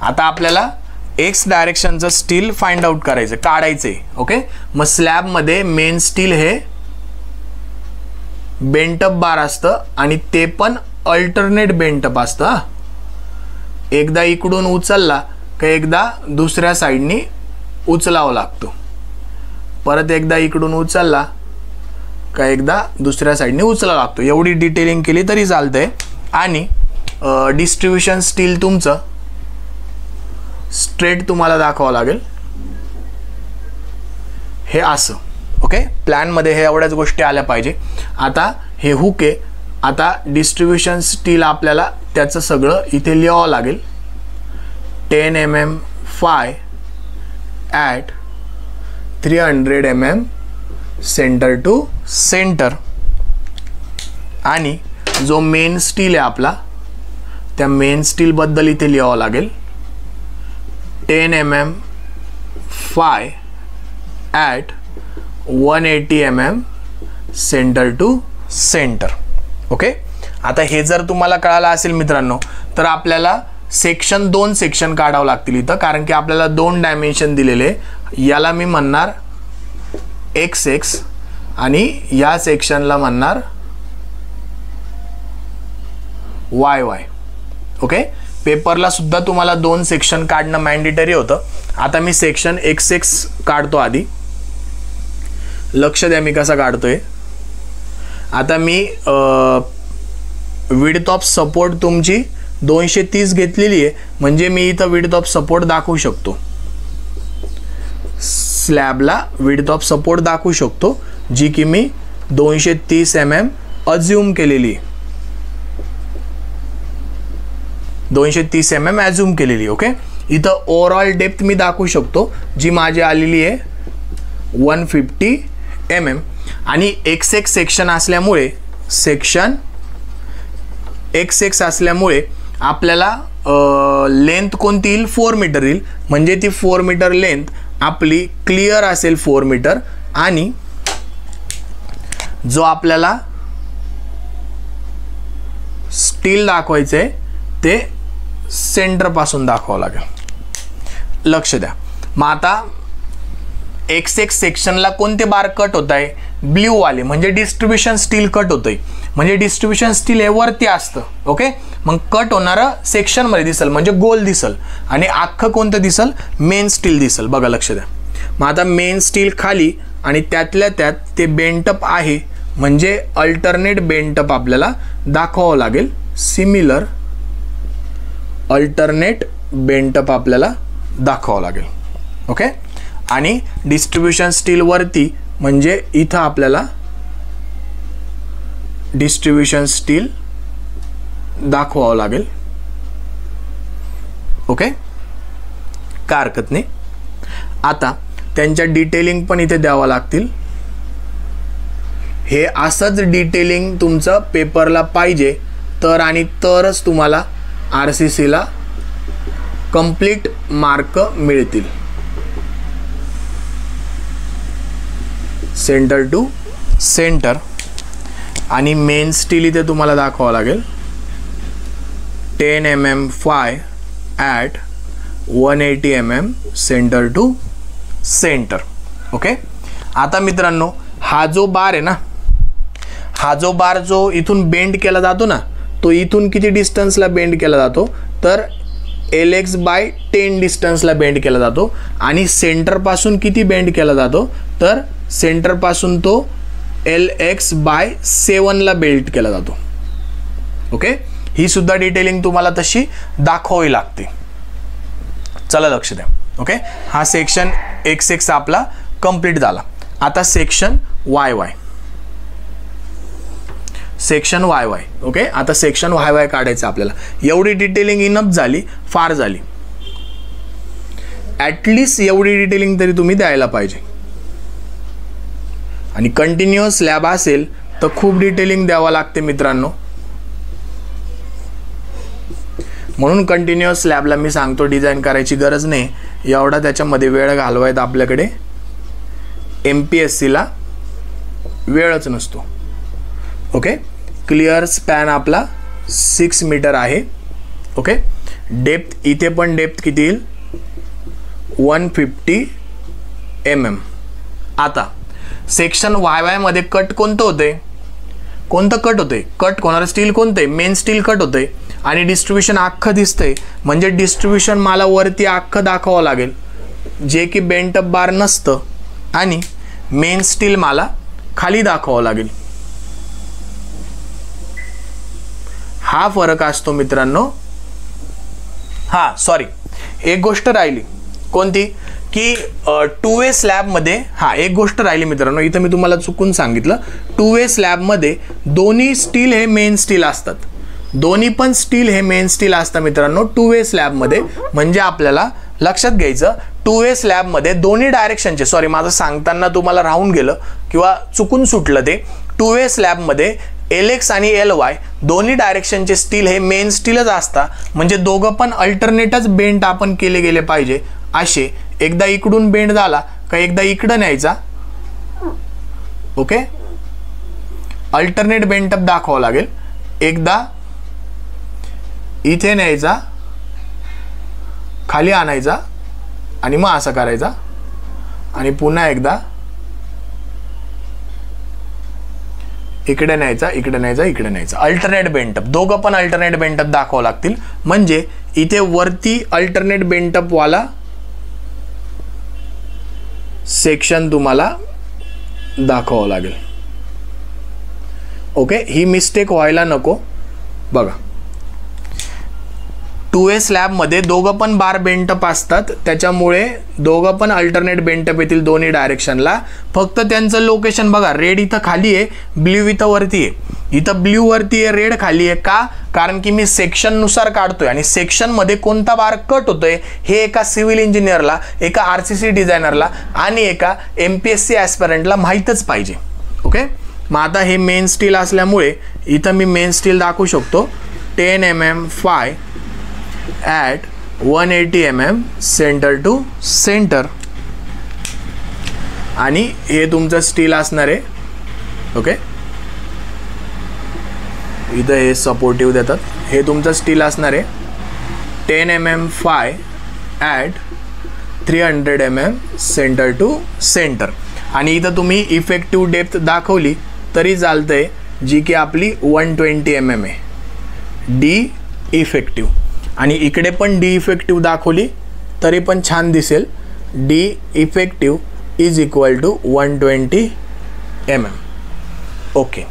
आता आपल्याला एक्स डायरेक्शनचं स्टील फाइंड आउट करायचं, काढायचे. ओके, मग स्लॅबमध्ये मेन स्टील हे बेंटअप बार असतं आणि ते पण अल्टरनेट बेंटअप असतं. एकदा इकडून उचलला का एकदा दुसऱ्या साईडनी उचलावं लागतो, परत एकदा इकडून उचलला का एकदा दुसऱ्या साईडने उचलावं लागतो. एवढी डिटेलिंग केली तरी चालतंय. आणि डिस्ट्रीब्युशन स्टील तुमचं स्ट्रेट तुम्हाला दाखवावं लागेल, हे असं. ओके, प्लॅनमध्ये हे एवढ्याच गोष्टी आल्या पाहिजे. आता हे हुक आहे, आता डिस्ट्रीब्युशन स्टील आपल्याला त्याचं सगळं इथे लिहावं लागेल. 10 mm phi at 300 mm centre to centre. आणि जो मेन स्टील आहे आपला, त्या मेन स्टीलबद्दल इथे लिहावं लागेल 10 mm phi at 180 mm centre to centre. Okay, आता हे जर तुम्हाला कळालं असेल मित्रांनो तर आपल्याला सेक्शन 2 सेक्शन काढावं लागतील इथं, कारण की आपल्याला 2 डायमेन्शन दिलेले. याला मी म्हणणार XX आणि या सेक्शनला म्हणणार YY. ओके, पेपरला सुद्धा तुम्हाला 2 सेक्शन काढणं मॅन्डेटरी होतं. आता मी सेक्शन XX काढतो आधी, लक्ष द्या मी कसा काढतोय. आता मी विड्थ ऑफ सपोर्ट तुमची 230 घेतलेली आहे, म्हणजे मी इथं विड्थ ऑफ सपोर्ट दाखवू शकतो, स्लॅबला विड्थ ऑफ सपोर्ट दाखवू शकतो, जी की मी 230 mm अज्युम केलेली, 230 mm अज्युम केलेली. ओके, इथं ओव्हरऑल डेप्थ मी दाखवू शकतो जी माझी आलेली आहे 150 mm. आणि XX सेक्शन असल्यामुळे, सेक्शन XX असल्यामुळे आपल्याला लेंथ कोणती येईल 4 मीटर येईल, म्हणजे ती 4 मीटर लेंथ आपली क्लिअर असेल 4 मीटर. आणि जो आपल्याला स्टील दाखवायचं आहे ते सेंटर पासून दाखवावं लागेल, लक्ष द्या. मग आता XX सेक्शनला कोणते बार कट होत आहे, ब्ल्यू वाले, म्हणजे डिस्ट्रीब्युशन स्टील कट होतंय, म्हणजे डिस्ट्रीब्युशन स्टील हे वरती असतं. ओके, मग कट होणारं सेक्शन मध्ये दिसल, म्हणजे गोल दिसल, आणि अख्खं कोणतं दिसल, मेन स्टील दिसल. बघा लक्ष द्या. मग आता मेन स्टील खाली आणि त्यातल्या त्यात ते बेंटअप आहे, म्हणजे अल्टरनेट बेंटअप आपल्याला दाखवावं लागेल. सिमिलर अल्टरनेट बेंटअप आपल्याला दाखवावं लागेल. ओके, आणि डिस्ट्रीब्युशन स्टील वरती म्हणजे इथं आपल्याला डिस्ट्रीब्युशन स्टील दाखवावं लागेल. ओके, काय हरकत नाही. आता त्यांच्या डिटेलिंग पण इथे द्यावं लागतील. हे असंच डिटेलिंग तुमचं पेपरला पाहिजे तर आणि तरच तुम्हाला RCCला कंप्लीट मार्क मिळतील. सेंटर टू सेंटर आणि मेन स्टील इथे तुम्हाला दाखवावं लागेल 10 mm phi at 180 mm centre to centre. Okay, आता मित्रांनो हा जो बार आहे ना, हा जो बार जो इथून बेंड केला जातो ना, तो इथून किती डिस्टन्सला बेंड केला जातो तर LX/10 डिस्टन्सला बेंड केला जातो. आणि सेंटरपासून किती बेंड केला जातो तर सेंटरपासून तो LX/7ला बेंड केला जातो. ओके, ही सुद्धा डिटेलिंग तुम्हाला तशी दाखवावी लागते. चला लक्ष द्या. ओके, हा सेक्शन XX आपला कंप्लीट झाला. आता section YY. Section YY. Okay, आता सेक्शन YY काढायचं आपल्याला. एवढी डिटेलिंग इनफ झाली, फार झाली. ॲटलिस्ट एवढी डिटेलिंग तरी तुम्ही द्यायला पाहिजे. आणि कंटिन्युअस लॅब असेल तर खूप डिटेलिंग द्यावं लागते मित्रांनो. म्हणून कंटिन्युअस लॅबला मी सांगतो डिझाईन करायची गरज नाही. एवढा त्याच्यामध्ये वेळ घालवायचा आपल्याकडे MPSCला वेळच नसतो. ओके, क्लिअर स्पॅन आपला 6 मीटर आहे. ओके, डेप्थ इथे पण डेप्थ किती येईल 150 mm. आता सेक्शन YY मध्ये कट कोणतं होतंय, कोणतं कट होतंय, कट होणारं स्टील कोणतंय, मेन स्टील कट होतंय. आणि डिस्ट्रीब्युशन अख्खं दिसतंय म्हणजे डिस्ट्रीब्युशन मला वरती अख्खं दाखवावं लागेल जे की बेंट अप बार नसतं. आणि मेन स्टील मला खाली दाखवावं लागेल. हा फरक असतो मित्रांनो. हा सॉरी, एक गोष्ट राहिली. कोणती की 2-way स्लॅबमध्ये एक गोष्ट राहिली मित्रांनो. इथं मी तुम्हाला चुकून सांगितलं. 2-way स्लॅबमध्ये दोन्ही स्टील हे मेन स्टील असतात. दोन्ही पण स्टील हे मेन स्टील असतं मित्रांनो 2-way स्लॅबमध्ये. म्हणजे आपल्याला लक्षात घ्यायचं 2-way स्लॅबमध्ये दोन्ही डायरेक्शनचे, सॉरी माझं सांगताना तुम्हाला राहून गेलं किंवा चुकून सुटलं ते. 2-way स्लॅबमध्ये LX आणि LY दोन्ही डायरेक्शनचे स्टील हे मेन स्टीलच असतात. म्हणजे दोघं पण अल्टरनेटच बेंड आपण केले गेले पाहिजे असे. एकदा इकडून बेंड झाला का एकदा इकडं न्यायचा. ओके, अल्टरनेट बेंड अप दाखवावं लागेल. एकदा इथे न्यायचा, खाली आणायचा आणि मग असं करायचा. आणि पुन्हा एकदा इकडे न्यायचा, इकडे न्यायचा, इकडे न्यायचा. अल्टरनेट बेंटअप, दोघं पण अल्टरनेट बेंटअप दाखवावं लागतील. म्हणजे इथे वरती अल्टरनेट बेंटअप वाला सेक्शन तुम्हाला दाखवावं लागेल. ओके, ही मिस्टेक व्हायला नको. बघा 2-way स्लॅबमध्ये दोघं पण बार बेंटअप असतात. त्याच्यामुळे दोघं पण अल्टरनेट बेंटअप येतील दोन्ही डायरेक्शनला. फक्त त्यांचं लोकेशन बघा. रेड इथं खाली आहे, ब्ल्यू इथं वरती आहे. इथं ब्ल्यू वरती आहे, रेड खाली आहे. का? कारण की मी सेक्शननुसार काढतोय आणि सेक्शनमध्ये कोणता बार कट होतोय हे एका सिव्हिल इंजिनियरला, एका RCC डिझायनरला आणि एका MPSC ॲस्पिरंटला माहीतच पाहिजे. ओके, मग आता हे मेन स्टील असल्यामुळे इथं मी मेन स्टील दाखवू शकतो 10 mm phi at 180 mm centre to centre. आणि हे तुमचं स्टील असणार आहे. ओके, इथं हे सपोर्टिव्ह देतात. हे तुमचं स्टील असणार आहे 10 mm phi at 300 mm centre to centre. आणि इथं तुम्ही इफेक्टिव्ह डेप्थ दाखवली तरी चालतंय जी की आपली 120 mm आहे डी इफेक्टिव्ह. आणि इकडे पण डी इफेक्टिव्ह दाखवली तरी पण छान दिसेल. D effective is equal to 120 mm. Okay,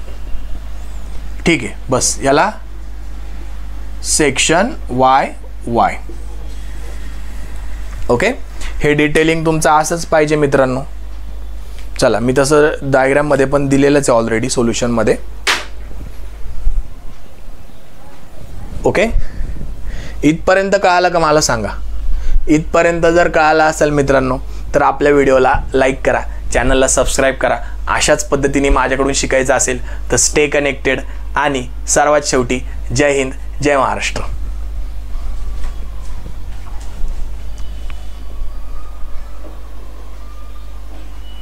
ठीक आहे. बस याला सेक्शन YY. ओके, हे डिटेलिंग तुमचं असंच पाहिजे मित्रांनो. चला, मी तसं डायग्राममध्ये पण दिलेलंच आहे ऑलरेडी सोल्युशनमध्ये. ओके, इथपर्यंत कळालं का मला सांगा. इथपर्यंत जर कळालं असेल मित्रांनो तर आपल्या व्हिडिओला लाईक करा, चॅनलला सबस्क्राईब करा. अशाच पद्धतीने माझ्याकडून शिकायचं असेल तर स्टे कनेक्टेड. आणि सर्वात शेवटी जय हिंद, जय महाराष्ट्र.